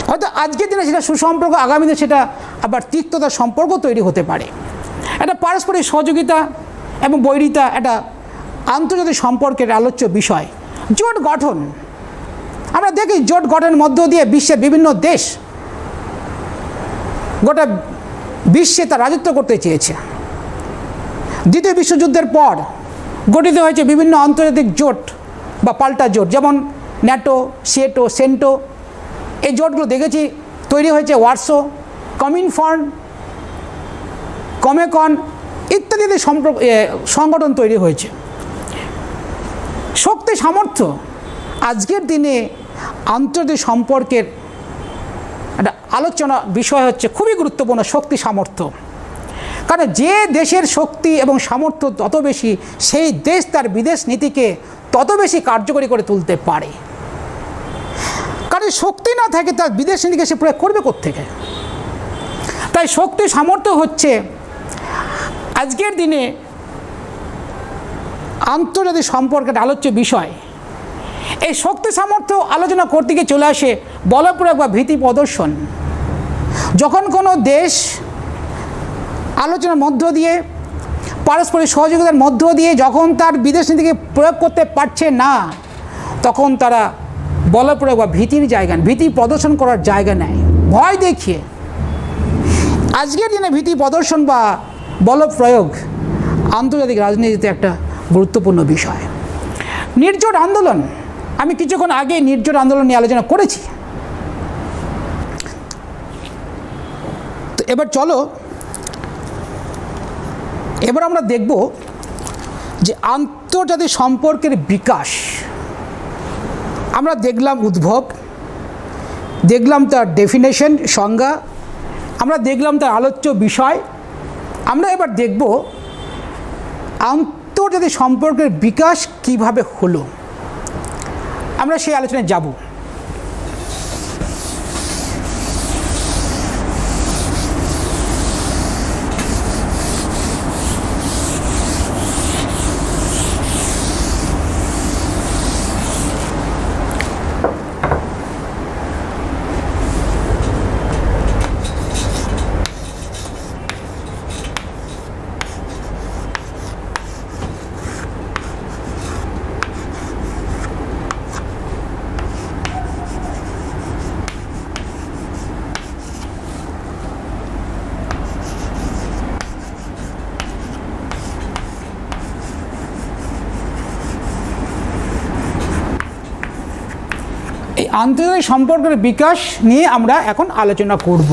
হয়তো আজকের দিনে সেটা সুসম্পর্ক, আগামী দিনে সেটা আবার তিক্ততার সম্পর্ক তৈরি হতে পারে। একটা পারস্পরিক সহযোগিতা এবং বৈরিতা একটা আন্তর্জাতিক সম্পর্কের আলোচ্য বিষয়। জোট গঠন, আমরা দেখি জোট গঠনের মধ্য দিয়ে বিশ্বের বিভিন্ন দেশ গোটা বিশ্বে তার রাজত্ব করতে চেয়েছে। দ্বিতীয় বিশ্বযুদ্ধের পর গঠিত হয়েছে বিভিন্ন আন্তর্জাতিক জোট বা পাল্টা জোট, যেমন ন্যাটো, সিয়েটো, সেন্টো। এই জোটগুলো দেখেছি তৈরি হয়েছে ওয়ারসো, কমিনফর্ন, কমেকন ইত্যাদি সংগঠন তৈরি হয়েছে। শক্তি সামর্থ্য আজকের দিনে আন্তর্জাতিক সম্পর্কের একটা আলোচনা বিষয় হচ্ছে খুবই গুরুত্বপূর্ণ, শক্তি সামর্থ্য। কারণ যে দেশের শক্তি এবং সামর্থ্য তত বেশি, সেই দেশ তার বিদেশ নীতিকে তত বেশি কার্যকরী করে তুলতে পারে। কারণ শক্তি না থাকে তার বিদেশ নীতিকে সে প্রয়োগ করবে কোত্থেকে? তাই শক্তি সামর্থ্য হচ্ছে আজকের দিনে আন্তর্জাতিক সম্পর্কের আলোচ্য বিষয়। এই শক্তি সামর্থ্য আলোচনা করতে গিয়ে চলে আসে বলপ্রয়োগ বা ভীতি প্রদর্শন। যখন কোনো দেশ আলোচনার মধ্য দিয়ে, পারস্পরিক সহযোগিতার মধ্য দিয়ে যখন তার বিদেশ নীতিকে প্রয়োগ করতে পারছে না, তখন তারা বলপ্রয়োগ বা ভীতি প্রদর্শন করার জায়গা নেয়, ভয় দেখিয়ে। আজকের দিনে ভীতি প্রদর্শন বা বলপ্রয়োগ আন্তর্জাতিক রাজনীতিতে একটা গুরুত্বপূর্ণ বিষয়। নির্জোট আন্দোলন, আমি কিছুক্ষণ আগে নির্জোট আন্দোলন নিয়ে আলোচনা করেছি। তো এবার আমরা দেখব যে আন্তর্জাতিক সম্পর্কের বিকাশ। আমরা দেখলাম উদ্ভব, দেখলাম তার ডেফিনেশন, সংজ্ঞা, আমরা দেখলাম তার আলোচ্য বিষয়। আমরা এবার দেখব আন্তর্জাতিক সম্পর্কের বিকাশ কিভাবে হলো। আমরা সেই আলোচনায় যাব। এই আন্তর্জাতিক সম্পর্কের বিকাশ নিয়ে আমরা এখন আলোচনা করব।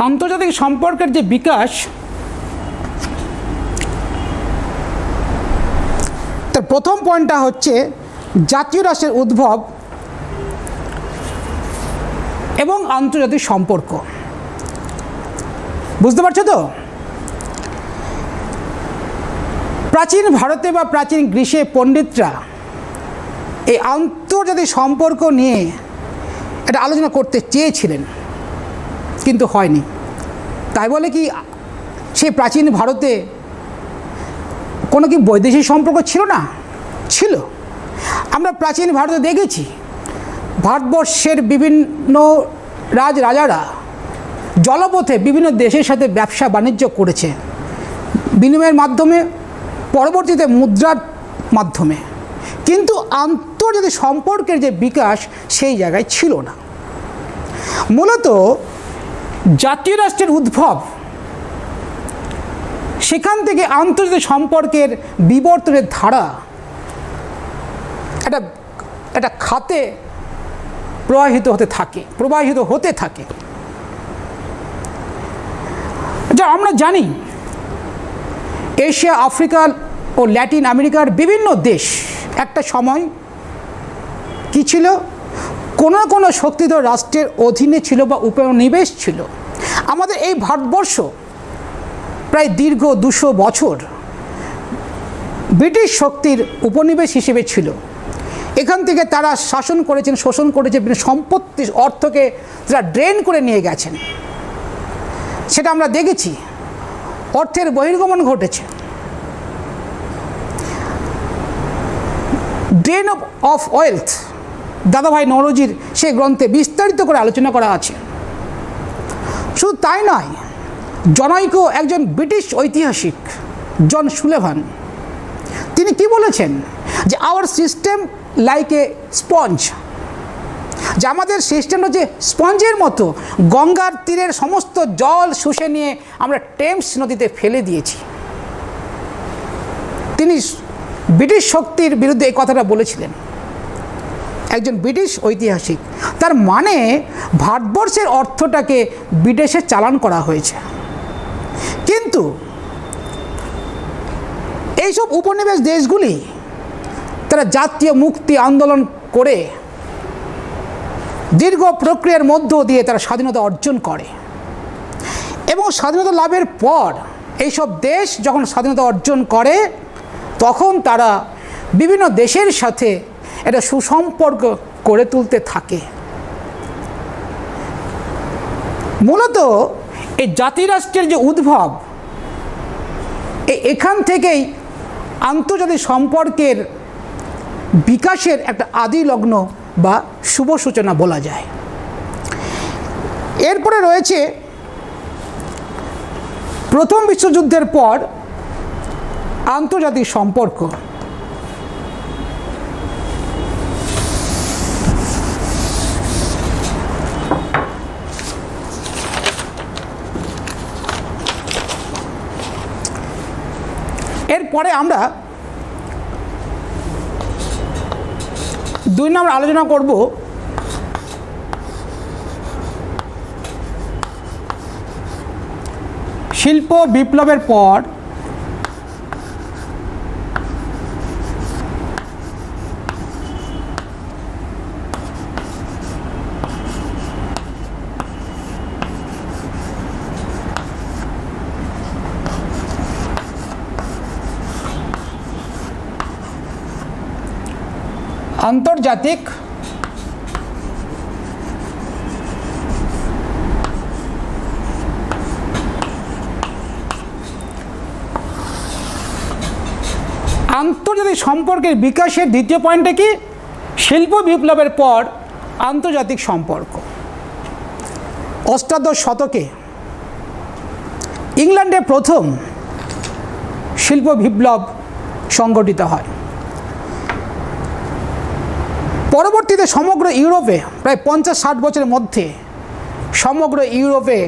আন্তর্জাতিক সম্পর্কের যে বিকাশ, তার প্রথম পয়েন্টটা হচ্ছে জাতীয় রাষ্ট্রের উদ্ভব এবং আন্তর্জাতিক সম্পর্ক। বুঝতে পারছো তো? প্রাচীন ভারতে বা প্রাচীন গ্রীসে পণ্ডিতরা এই আন্তর্জাতিক সম্পর্ক নিয়ে এটা আলোচনা করতে চেয়েছিলেন, কিন্তু হয়নি। তাই বলে কি সেই প্রাচীন ভারতে কোনো কি বৈদেশিক সম্পর্ক ছিল না? ছিল। আমরা প্রাচীন ভারতে দেখেছি ভারতবর্ষের বিভিন্ন রাজারা জলপথে বিভিন্ন দেশের সাথে ব্যবসা বাণিজ্য করেছে, বিনিময়ের মাধ্যমে, পরবর্তীতে মুদ্রার মাধ্যমে, কিন্তু আন্তর্জাতিক সম্পর্কের যে বিকাশ সেই জায়গায় ছিল না। মূলত জাতীয় রাষ্ট্রের উদ্ভব, সেখান থেকে আন্তর্জাতিক সম্পর্কের বিবর্তনের ধারা একটা খাতে প্রবাহিত হতে থাকে। যা আমরা জানি, এশিয়া, আফ্রিকা ও ল্যাটিন আমেরিকার বিভিন্ন দেশ একটা সময় কি ছিল? কোনো না কোনো শক্তিধর রাষ্ট্রের অধীনে ছিল বা উপনিবেশ ছিল। আমাদের এই ভারতবর্ষ প্রায় দীর্ঘ 200 বছর ব্রিটিশ শক্তির উপনিবেশ হিসেবে ছিল। এখান থেকে তারা শাসন করেছেন, শোষণ করেছেন, বিভিন্ন সম্পত্তি, অর্থকে তারা ড্রেন করে নিয়ে গেছেন। সেটা আমরা দেখেছি, অর্থের বহির্গমন ঘটেছে। ড্রেন অফ ওয়েলথ দাদাভাই নওরোজির সেই গ্রন্থে বিস্তারিত করে আলোচনা করা আছে। শুধু তাই নয়, জনৈক একজন ব্রিটিশ ঐতিহাসিক জন সুলেভান, তিনি কি বলেছেন যে hour system like a sponge, যে আমাদের সিস্টেম হচ্ছে স্পঞ্জের মতো, গঙ্গার তীরের সমস্ত জল শুষে নিয়ে আমরা টেমস নদীতে ফেলে দিয়েছি। তিনি ব্রিটিশ শক্তির বিরুদ্ধে এই কথাটা বলেছিলেন, একজন ব্রিটিশ ঐতিহাসিক। তার মানে ভারতবর্ষের অর্থটাকে বিদেশে চালান করা হয়েছে। কিন্তু এইসব উপনিবেশ দেশগুলি তারা জাতীয় মুক্তি আন্দোলন করে দীর্ঘ প্রক্রিয়ার মধ্য দিয়ে তারা স্বাধীনতা অর্জন করে, এবং স্বাধীনতা লাভের পর এইসব দেশ যখন স্বাধীনতা অর্জন করে, তখন তারা বিভিন্ন দেশের সাথে একটা সুসম্পর্ক করে তুলতে থাকে। মূলত এই জাতিরাষ্ট্রের যে উদ্ভব, এখান থেকেই আন্তর্জাতিক সম্পর্কের বিকাশের একটা আদি লগ্ন বা শুভ সূচনা বলা যায়। এরপরে রয়েছে প্রথম বিশ্বযুদ্ধের পর আন্তর্জাতিক সম্পর্ক। এরপরে আমরা 2 নম্বর আলোচনা করব শিল্প বিপ্লবের পর আন্তর্জাতিক সম্পর্কের বিকাশের দ্বিতীয় পয়েন্টটা কি? শিল্প বিপ্লবের পর আন্তর্জাতিক সম্পর্ক। অষ্টাদশ শতকে ইংল্যান্ডে প্রথম শিল্প বিপ্লব সংগঠিত হয়। পরবর্তীতে সমগ্র ইউরোপে প্রায় 50-60 বছরের মধ্যে সমগ্র ইউরোপে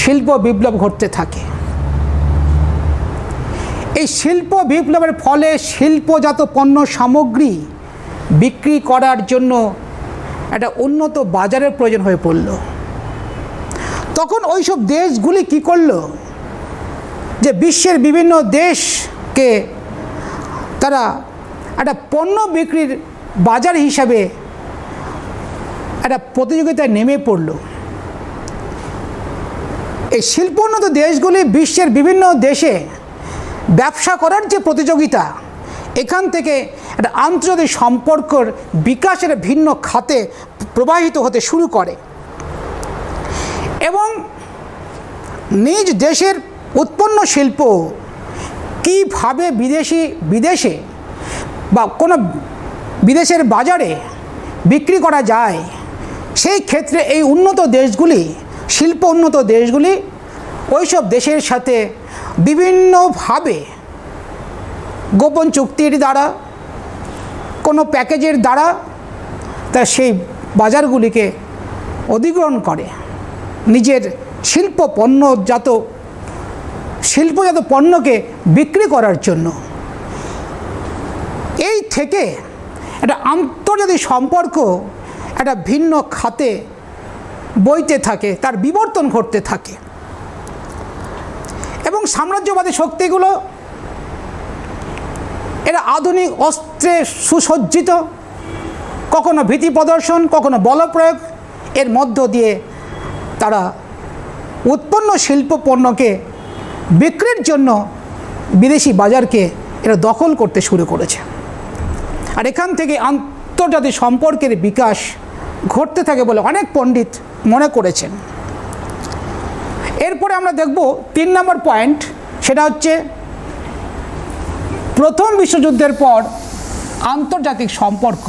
শিল্প বিপ্লব ঘটতে থাকে। এই শিল্প বিপ্লবের ফলে শিল্পজাত পণ্য সামগ্রী বিক্রি করার জন্য একটা উন্নত বাজারের প্রয়োজন হয়ে পড়ল। তখন ওইসব দেশগুলি কি করলো, যে বিশ্বের বিভিন্ন দেশকে তারা একটা পণ্য বিক্রির বাজার হিসাবে একটা প্রতিযোগিতায় নেমে পড়ল। এই শিল্পোন্নত দেশগুলি বিশ্বের বিভিন্ন দেশে ব্যবসা করার যে প্রতিযোগিতা, এখান থেকে একটা আন্তর্জাতিক সম্পর্কের বিকাশের ভিন্ন খাতে প্রবাহিত হতে শুরু করে এবং নিজ দেশের উৎপন্ন শিল্প কীভাবে বিদেশে বা কোনো বিদেশের বাজারে বিক্রি করা যায়, সেই ক্ষেত্রে এই উন্নত দেশগুলি, শিল্প উন্নত দেশগুলি ওইসব দেশের সাথে বিভিন্নভাবে গোপন চুক্তির দ্বারা, কোনো প্যাকেজের দ্বারা তারা সেই বাজারগুলিকে অধিগ্রহণ করে নিজের শিল্পজাত পণ্যকে বিক্রি করার জন্য। এই থেকে একটা আন্তর্জাতিক সম্পর্ক একটা ভিন্ন খাতে বইতে থাকে, তার বিবর্তন ঘটতে থাকে এবং সাম্রাজ্যবাদী শক্তিগুলো এরা আধুনিক অস্ত্রে সুসজ্জিত, কখনো ভীতি প্রদর্শন, কখনো বলপ্রয়োগ এর মধ্য দিয়ে তারা উৎপন্ন শিল্প পণ্যকে বিক্রির জন্য বিদেশি বাজারকে এরা দখল করতে শুরু করেছে। আর এখান থেকে আন্তর্জাতিক সম্পর্কের বিকাশ ঘটতে থাকে বলে অনেক পণ্ডিত মনে করেছেন। এরপরে আমরা দেখব 3 নম্বর পয়েন্ট, সেটা হচ্ছে প্রথম বিশ্বযুদ্ধের পর আন্তর্জাতিক সম্পর্ক।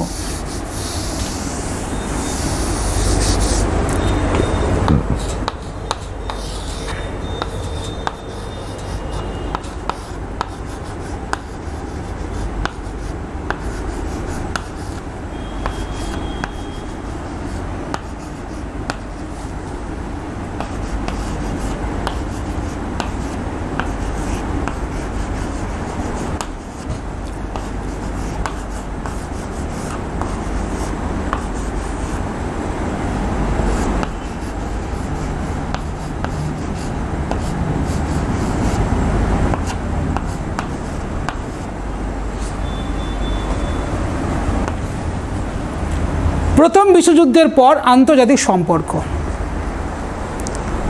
প্রথম বিশ্বযুদ্ধের পর আন্তর্জাতিক সম্পর্ক।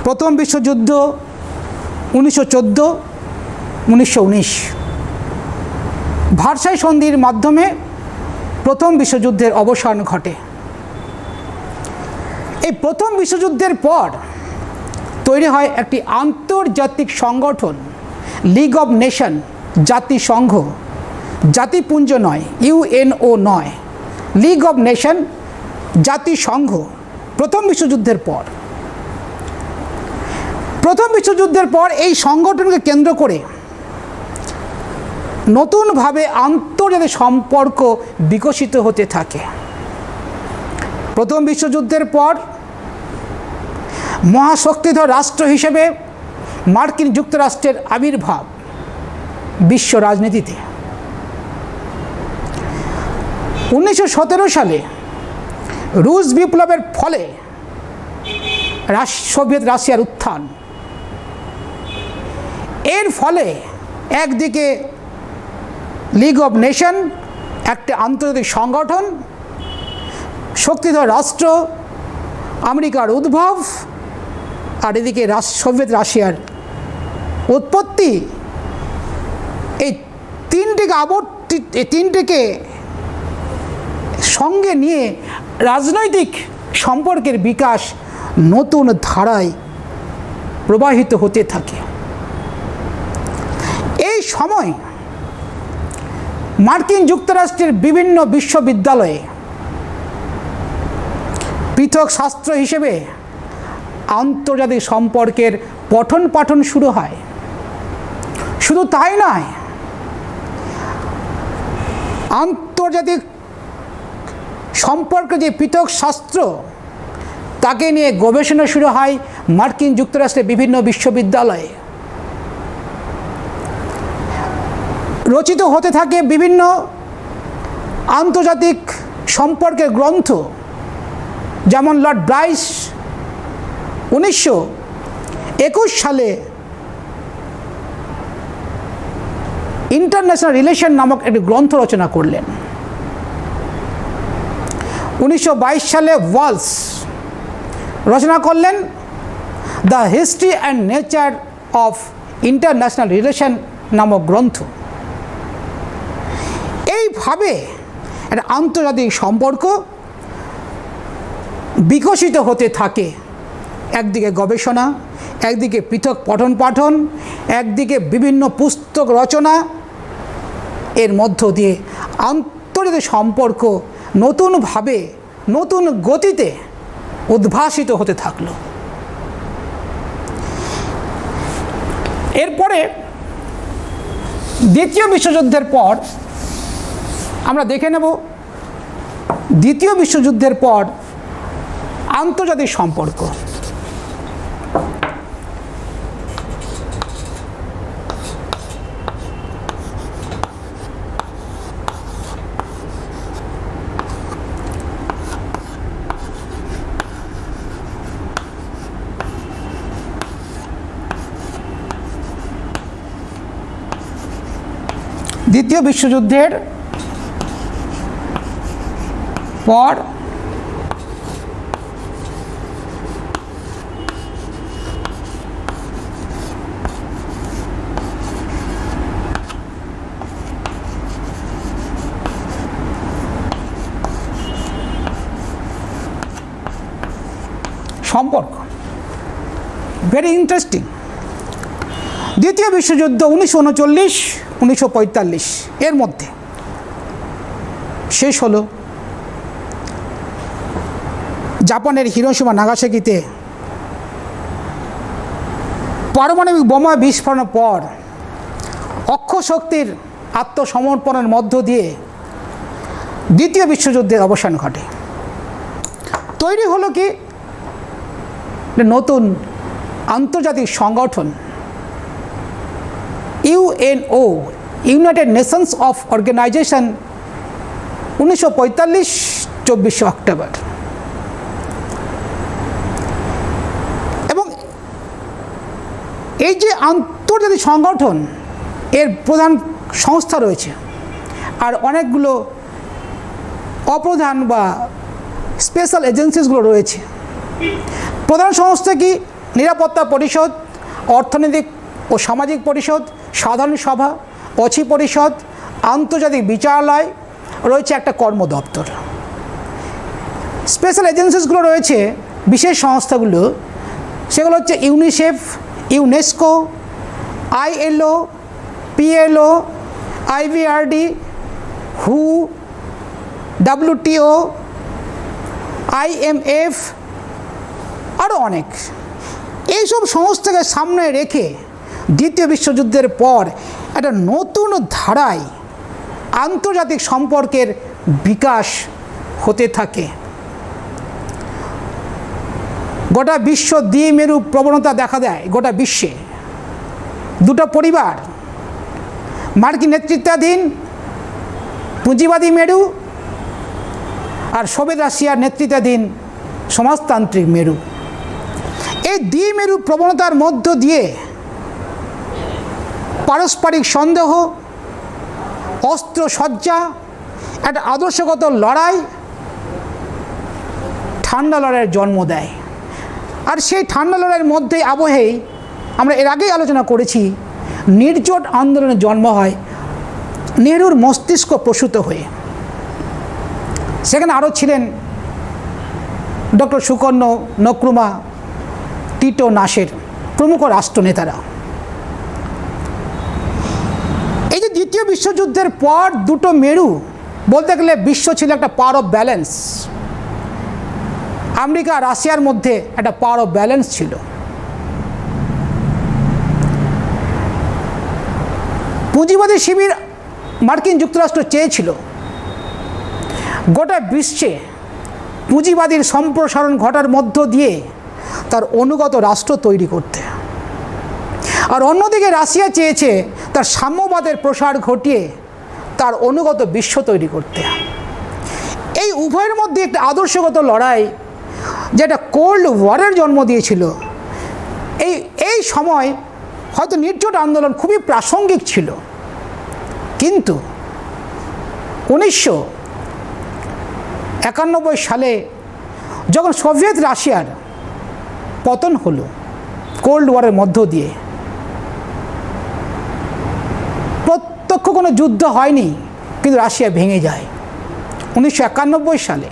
প্রথম বিশ্বযুদ্ধ 1914-1919 ভার্সাই সন্ধির মাধ্যমে প্রথম বিশ্বযুদ্ধের অবসান ঘটে। এই প্রথম বিশ্বযুদ্ধের পর তৈরি হয় একটি আন্তর্জাতিক সংগঠন, লিগ অব নেশন, জাতিসংঘ, জাতিপুঞ্জ নয়, ইউএনও নয়, লিগ অব নেশন, জাতিসংঘ। প্রথম বিশ্বযুদ্ধের পর এই সংগঠনকে কেন্দ্র করে নতুনভাবে আন্তর্জাতিক সম্পর্ক বিকশিত হতে থাকে। প্রথম বিশ্বযুদ্ধের পর মহাশক্তিধর রাষ্ট্র হিসেবে মার্কিন যুক্তরাষ্ট্রের আবির্ভাব বিশ্ব রাজনীতিতে। 1917 সালে রুশ বিপ্লবের ফলে সোভিয়েত রাশিয়ার উত্থান। এর ফলে একদিকে লিগ অব নেশন, একটা আন্তর্জাতিক সংগঠন, শক্তিধর রাষ্ট্র আমেরিকার উদ্ভব, আর এদিকে সোভিয়েত রাশিয়ার উৎপত্তি। এই তিনটিকে সঙ্গে নিয়ে রাজনৈতিক সম্পর্কের বিকাশ নতুন ধারায় প্রবাহিত হতে থাকে। এই সময় মার্কিন যুক্তরাষ্ট্রের বিভিন্ন বিশ্ববিদ্যালয়ে পৃথক শাস্ত্র হিসেবে আন্তর্জাতিক সম্পর্কের পঠন পাঠন শুরু হয়। শুধু তাই নয়, আন্তর্জাতিক সম্পর্কে যে পৃথক শাস্ত্র, তাকে নিয়ে গবেষণা শুরু হয় মার্কিন যুক্তরাষ্ট্রের বিভিন্ন বিশ্ববিদ্যালয়ে। রচিত হতে থাকে বিভিন্ন আন্তর্জাতিক সম্পর্কের গ্রন্থ, যেমন লর্ড ব্রাইস 1921 সালে ইন্টারন্যাশনাল রিলেশন নামক একটি গ্রন্থ রচনা করলেন। 1922 সালে ওয়ালস রচনা করলেন the history and nature of international relation নামক গ্রন্থ। এইভাবে একটা আন্তর্জাতিক সম্পর্ক বিকশিত হতে থাকে। একদিকে গবেষণা, একদিকে পৃথক পঠন পাঠন, একদিকে বিভিন্ন পুস্তক রচনা, এর মধ্য দিয়ে আন্তর্জাতিক সম্পর্ক নতুনভাবে নতুন গতিতে উদ্ভাসিত হতে থাকলো। এরপরে দ্বিতীয় বিশ্বযুদ্ধের পর আমরা দেখে নেব দ্বিতীয় বিশ্বযুদ্ধের পর আন্তর্জাতিক সম্পর্ক। দ্বিতীয় বিশ্বযুদ্ধের পর সম্পর্ক ভেরি ইন্টারেস্টিং। দ্বিতীয় বিশ্বযুদ্ধ 1939-1945 এর মধ্যে শেষ হলো। জাপানের হিরোশিমা নাগাসাকিতে পারমাণবিক বোমা বিস্ফোরণের পর অক্ষ শক্তির আত্মসমর্পণের মধ্য দিয়ে দ্বিতীয় বিশ্বযুদ্ধের অবসান ঘটে। তৈরি হলো কি নতুন আন্তর্জাতিক সংগঠন UNO, united nations of organisation, 1945 24 October. এবং এই যে আন্তর্জাতিক সংগঠন, এর প্রধান সংস্থা রয়েছে আর অনেকগুলো অপ্রধান বা স্পেশাল এজেন্সিসগুলো রয়েছে। প্রধান সংস্থা কি? নিরাপত্তা পরিষদ, অর্থনৈতিক ও সামাজিক পরিষদ, সাধারণ সভা, অছি পরিষদ, আন্তর্জাতিক বিচারালয়, রয়েছে একটা কর্ম দপ্তর। স্পেশাল এজেন্সিসগুলো রয়েছে, বিশেষ সংস্থাগুলো, সেগুলো হচ্ছে UNICEF, UNESCO, ILO, PLO, IBRD, হু, ডাব্লিউটিও, আইএমএফ, আরও অনেক। এইসব সংস্থাকে সামনে রেখে দ্বিতীয় বিশ্বযুদ্ধের পর একটা নতুন ধারায় আন্তর্জাতিক সম্পর্কের বিকাশ হতে থাকে। গোটা বিশ্ব দ্বিমেরু প্রবণতা দেখা দেয়। গোটা বিশ্বে দুটো পরিবার, মার্কিন নেতৃত্বাধীন পুঁজিবাদী মেরু আর সোভিয়েত রাশিয়ার নেতৃত্বাধীন সমাজতান্ত্রিক মেরু। এই দ্বিমেরু প্রবণতার মধ্য দিয়ে পারস্পরিক সন্দেহ, অস্ত্রসজ্জা, একটা আদর্শগত লড়াই, ঠান্ডা লড়াইয়ের জন্ম দেয়। আর সেই ঠান্ডা লড়াইয়ের মধ্যে আবহেই আমরা এর আগেই আলোচনা করেছি, নির্জোট আন্দোলনের জন্ম হয় নেহরুর মস্তিষ্ক প্রসূত হয়ে। সেখানে আরও ছিলেন doctor Sukarno, Nkrumah, Tito, Nasser প্রমুখ রাষ্ট্রনেতারা। এই যে দ্বিতীয় বিশ্বযুদ্ধের পর দুটো মেরু, বলতে গেলে বিশ্ব ছিল একটা পাওয়ার অফ ব্যালেন্স। আমেরিকা রাশিয়ার মধ্যে একটা পাওয়ার অফ ব্যালেন্স ছিল। পুঁজিবাদী শিবির মার্কিন যুক্তরাষ্ট্র চেয়েছিল গোটা বিশ্বে পুঁজিবাদীর সম্প্রসারণ ঘটার মধ্য দিয়ে তার অনুগত রাষ্ট্র তৈরি করতে। আর অন্যদিকে রাশিয়া চেয়েছে তার সাম্যবাদের প্রসার ঘটিয়ে তার অনুগত বিশ্ব তৈরি করতে। এই উভয়ের মধ্যে একটা আদর্শগত লড়াই, যেটা কোল্ড ওয়ারের জন্ম দিয়েছিল, এই সময় হয়তো নির্জোট আন্দোলন খুবই প্রাসঙ্গিক ছিল, কিন্তু 1991 সালে যখন সোভিয়েত রাশিয়ার পতন হলো কোল্ড ওয়ারের মধ্য দিয়ে, প্রত্যক্ষ কোনো যুদ্ধ হয়নি, কিন্তু রাশিয়া ভেঙে যায় 1991 সালে।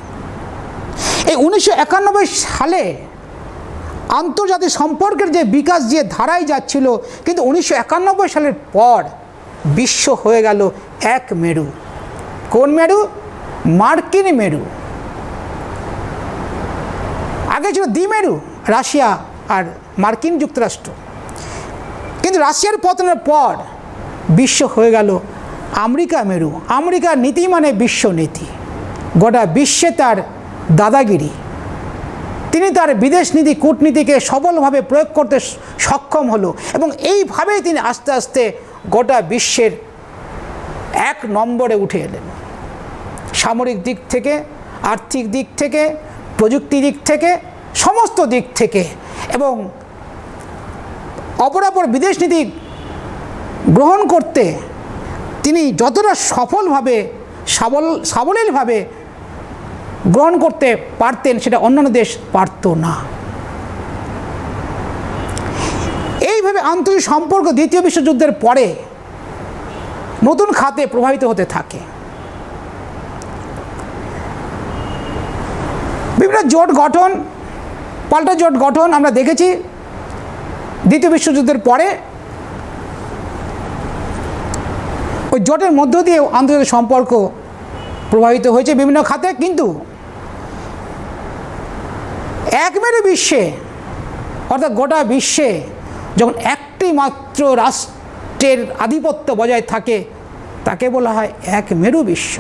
এই 1991 সালে আন্তর্জাতিক সম্পর্কের যে বিকাশ যে ধারায় যাচ্ছিল, কিন্তু 1991 সালের পর বিশ্ব হয়ে গেল এক মেরু। কোন মেরু? মার্কিন মেরু। আগে ছিল দ্বিমেরু, রাশিয়া আর মার্কিন যুক্তরাষ্ট্র, কিন্তু রাশিয়ার পতনের পর বিশ্ব হয়ে গেল আমেরিকা মেরু। আমেরিকার নীতি মানে বিশ্ব নীতি, গোটা বিশ্বে তার দাদাগিরি। তিনি তার বিদেশ নীতি কূটনীতিকে সবলভাবে প্রয়োগ করতে সক্ষম হলো, এবং এইভাবেই তিনি আস্তে আস্তে গোটা বিশ্বের এক নম্বরে উঠে এলেন। সামরিক দিক থেকে, আর্থিক দিক থেকে, প্রযুক্তি দিক থেকে, সমস্ত দিক থেকে, এবং অপরাপর বিদেশ নীতি গ্রহণ করতে তিনি যতটা সফলভাবে সাবলীলভাবে গ্রহণ করতে পারতেন, সেটা অন্যান্য দেশ পারত না। এইভাবে আন্তর্জাতিক সম্পর্ক দ্বিতীয় বিশ্বযুদ্ধের পরে নতুন খাতে প্রভাবিত হতে থাকে। বিভিন্ন জোট গঠন, পাল্টা জোট গঠন আমরা দেখেছি দ্বিতীয় বিশ্বযুদ্ধের পরে। ওই জোটের মধ্য দিয়েও আন্তর্জাতিক সম্পর্ক প্রভাবিত হয়েছে বিভিন্ন খাতে, কিন্তু এক মেরু বিশ্বে, অর্থাৎ গোটা বিশ্বে যখন একটি মাত্র রাষ্ট্রের আধিপত্য বজায় থাকে, তাকে বলা হয় এক মেরু বিশ্ব।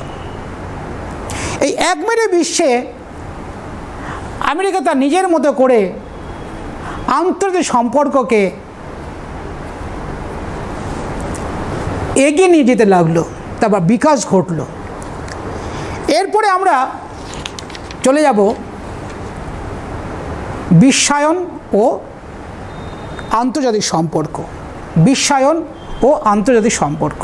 এই এক মেরু বিশ্বে আমেরিকা তার নিজের মতো করে আন্তর্জাতিক সম্পর্ককে এগিয়ে নিয়ে যেতে লাগলো, তারপর বিকাশ ঘটল। এরপরে আমরা চলে যাব বিশ্বায়ন ও আন্তর্জাতিক সম্পর্ক। বিশ্বায়ন ও আন্তর্জাতিক সম্পর্ক।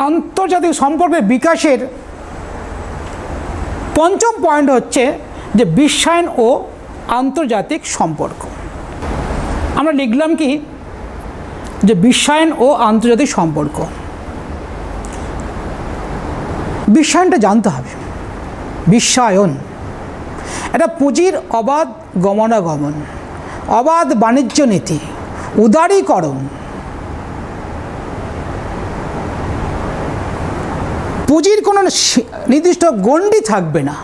আন্তর্জাতিক সম্পর্কের বিকাশের পঞ্চম পয়েন্ট হচ্ছে যে বিশ্বায়ন ও আন্তর্জাতিক সম্পর্ক। আমরা লিখলাম কি যে বিশ্বায়ন ও আন্তর্জাতিক সম্পর্ক। বিশ্বায়নটা জানতে হবে। বিশ্বায়ন এটা পুঁজির অবাধ গমনাগমন, অবাধ বাণিজ্য নীতি, উদারীকরণ, পুঁজির কোনো নির্দিষ্ট গণ্ডি থাকবে না।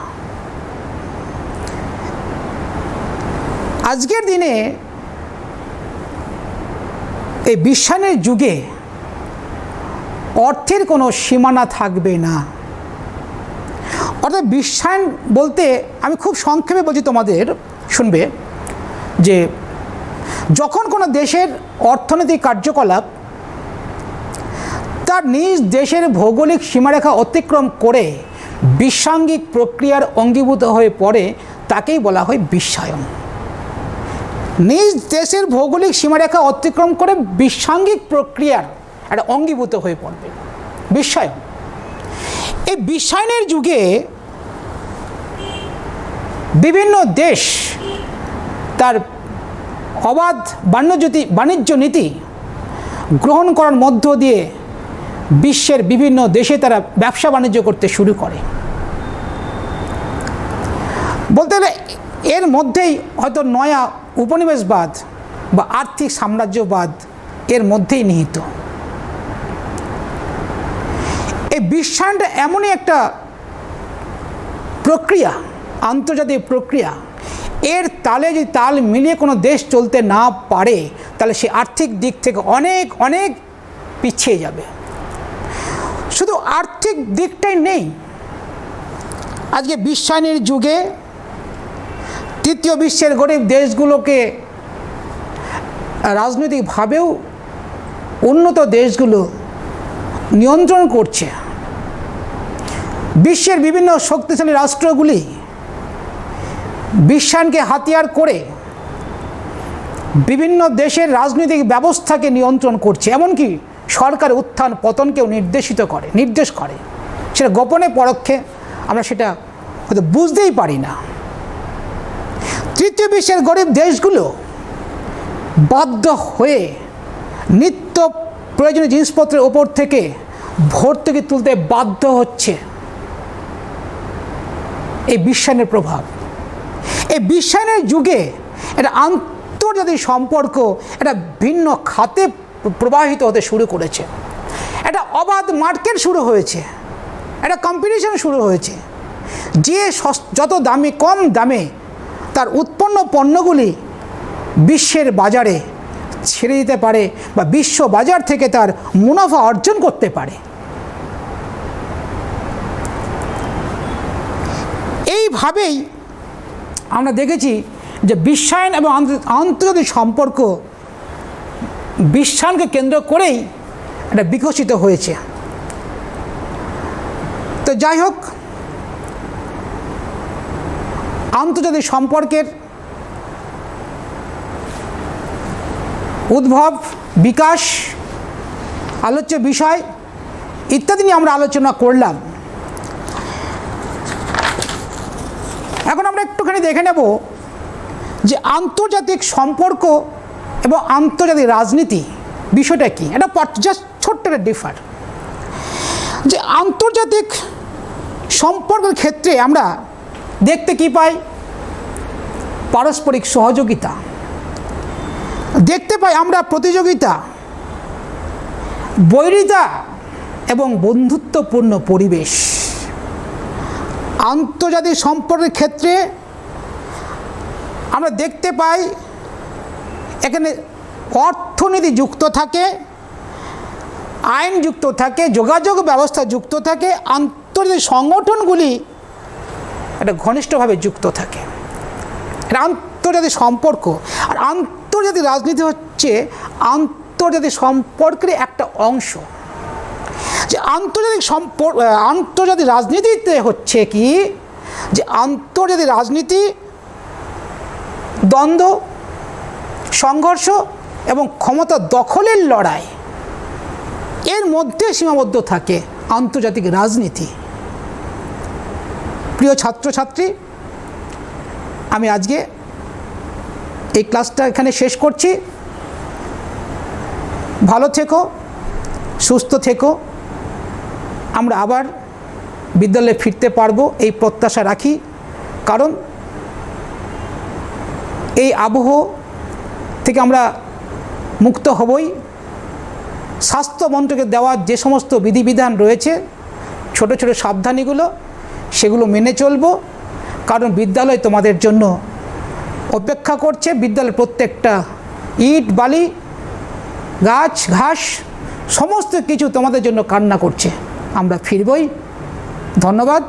আজকের দিনে এই বিশ্বায়নের যুগে অর্থের কোনো সীমানা থাকবে না। অর্থাৎ বিশ্বায়ন বলতে আমি খুব সংক্ষেপে বলছি, তোমাদের শুনবে, যে যখন কোনো দেশের অর্থনৈতিক কার্যকলাপ তার নিজ দেশের ভৌগোলিক সীমারেখা অতিক্রম করে বিশ্বাঙ্গিক প্রক্রিয়ার অঙ্গীভূত হয়ে পড়ে, তাকেই বলা হয় বিশ্বায়ন। নিজ দেশের ভৌগোলিক সীমারেখা অতিক্রম করে বিশ্বাঙ্গিক প্রক্রিয়ার একটা অঙ্গীভূত হয়ে পড়বে, বিশ্বায়ন। এই বিশ্বায়নের যুগে বিভিন্ন দেশ তার অবাধ বাণিজ্য নীতি গ্রহণ করার মধ্য দিয়ে বিশ্বের বিভিন্ন দেশে তারা ব্যবসা বাণিজ্য করতে শুরু করে। বলতে গেলে এর মধ্যেই হয়তো নয়া উপনিবেশবাদ বা আর্থিক সাম্রাজ্যবাদ এর মধ্যেই নিহিত। এই বিশ্বায়নটা এমনই একটা প্রক্রিয়া, আন্তর্জাতিক প্রক্রিয়া, এর তালে যদি তাল মিলিয়ে কোনো দেশ চলতে না পারে তাহলে সে আর্থিক দিক থেকে অনেক অনেক পিছিয়ে যাবে। শুধু আর্থিক দিকটাই নেই, আজকে বিশ্বায়নের যুগে তৃতীয় বিশ্বের গরিব দেশগুলোকে রাজনৈতিকভাবেও উন্নত দেশগুলো নিয়ন্ত্রণ করছে। বিশ্বের বিভিন্ন শক্তিশালী রাষ্ট্রগুলি বিশ্বায়নকে হাতিয়ার করে বিভিন্ন দেশের রাজনৈতিক ব্যবস্থাকে নিয়ন্ত্রণ করছে, এমনকি সরকার উত্থান পতনকেও নির্দেশ করে। সেটা গোপনে পরোক্ষে আমরা সেটা হয়তো বুঝতেই পারি না। তৃতীয় বিশ্বের গরিব দেশগুলো বাধ্য হয়ে নিত্য প্রয়োজনীয় জিনিসপত্রের ওপর থেকে ভর্তুকি তুলতে বাধ্য হচ্ছে। এই বিশ্বায়নের প্রভাব, এই বিশ্বায়নের যুগে এটা আন্তর্জাতিক সম্পর্ক একটা ভিন্ন খাতে প্রবাহিত হতে শুরু করেছে। একটা অবাধ মার্কেট শুরু হয়েছে, একটা কম্পিটিশন শুরু হয়েছে। যে যত দামে কম দামে তার উৎপন্ন পণ্যগুলি বিশ্বের বাজারে ছেড়ে দিতে পারে বা বিশ্ব বাজার থেকে তার মুনাফা অর্জন করতে পারে। এইভাবেই আমরা দেখেছি যে বিশ্বায়ন এবং আন্তর্জাতিক সম্পর্ক বিশ্বায়নকে কেন্দ্র করেই এটা বিকশিত হয়েছে। তো যাই হোক, আন্তর্জাতিক সম্পর্কের উদ্ভব, বিকাশ, আলোচ্য বিষয় ইত্যাদি নিয়ে আমরা আলোচনা করলাম। এখন আমরা একটুখানি দেখে নেব যে আন্তর্জাতিক সম্পর্ক এবং আন্তর্জাতিক রাজনীতি বিষয়টা কি। এটা জাস্ট ছোট্ট একটা ডিফার, যে আন্তর্জাতিক সম্পর্কের ক্ষেত্রে আমরা দেখতে কি পাই? পারস্পরিক সহযোগিতা দেখতে পাই আমরা, প্রতিযোগিতা, বৈরিতা এবং বন্ধুত্বপূর্ণ পরিবেশ। আন্তর্জাতিক সম্পর্কের ক্ষেত্রে আমরা দেখতে পাই এখানে অর্থনীতি যুক্ত থাকে, আইন যুক্ত থাকে, যোগাযোগ ব্যবস্থা যুক্ত থাকে, আন্তর্জাতিক সংগঠনগুলি এটা ঘনিষ্ঠভাবে যুক্ত থাকে। এটা আন্তর্জাতিক সম্পর্ক। আর আন্তর্জাতিক রাজনীতি হচ্ছে আন্তর্জাতিক সম্পর্কের একটা অংশ। যে আন্তর্জাতিক রাজনীতিতে হচ্ছে কি, যে আন্তর্জাতিক রাজনীতি দ্বন্দ্ব, সংঘর্ষ এবং ক্ষমতা দখলের লড়াই, এর মধ্যে সীমাবদ্ধ থাকে আন্তর্জাতিক রাজনীতি। প্রিয় ছাত্রছাত্রী, আমি আজকে এই ক্লাসটা এখানে শেষ করছি। ভালো থেকো, সুস্থ থেকো। আমরা আবার বিদ্যালয়ে ফিরতে পারবো এই প্রত্যাশা রাখি, কারণ এই আবহ থেকে আমরা মুক্ত হবই। স্বাস্থ্য মন্ত্রকের দেওয়া যে সমস্ত বিধিবিধান রয়েছে, ছোট ছোট সাবধানীগুলো, সেগুলো মেনে চলবো, কারণ বিদ্যালয় তোমাদের জন্য অপেক্ষা করছে। বিদ্যালয়ের প্রত্যেকটা ইট, বালি, গাছ, ঘাস সমস্ত কিছু তোমাদের জন্য কান্না করছে। আমরা ফিরবই। ধন্যবাদ।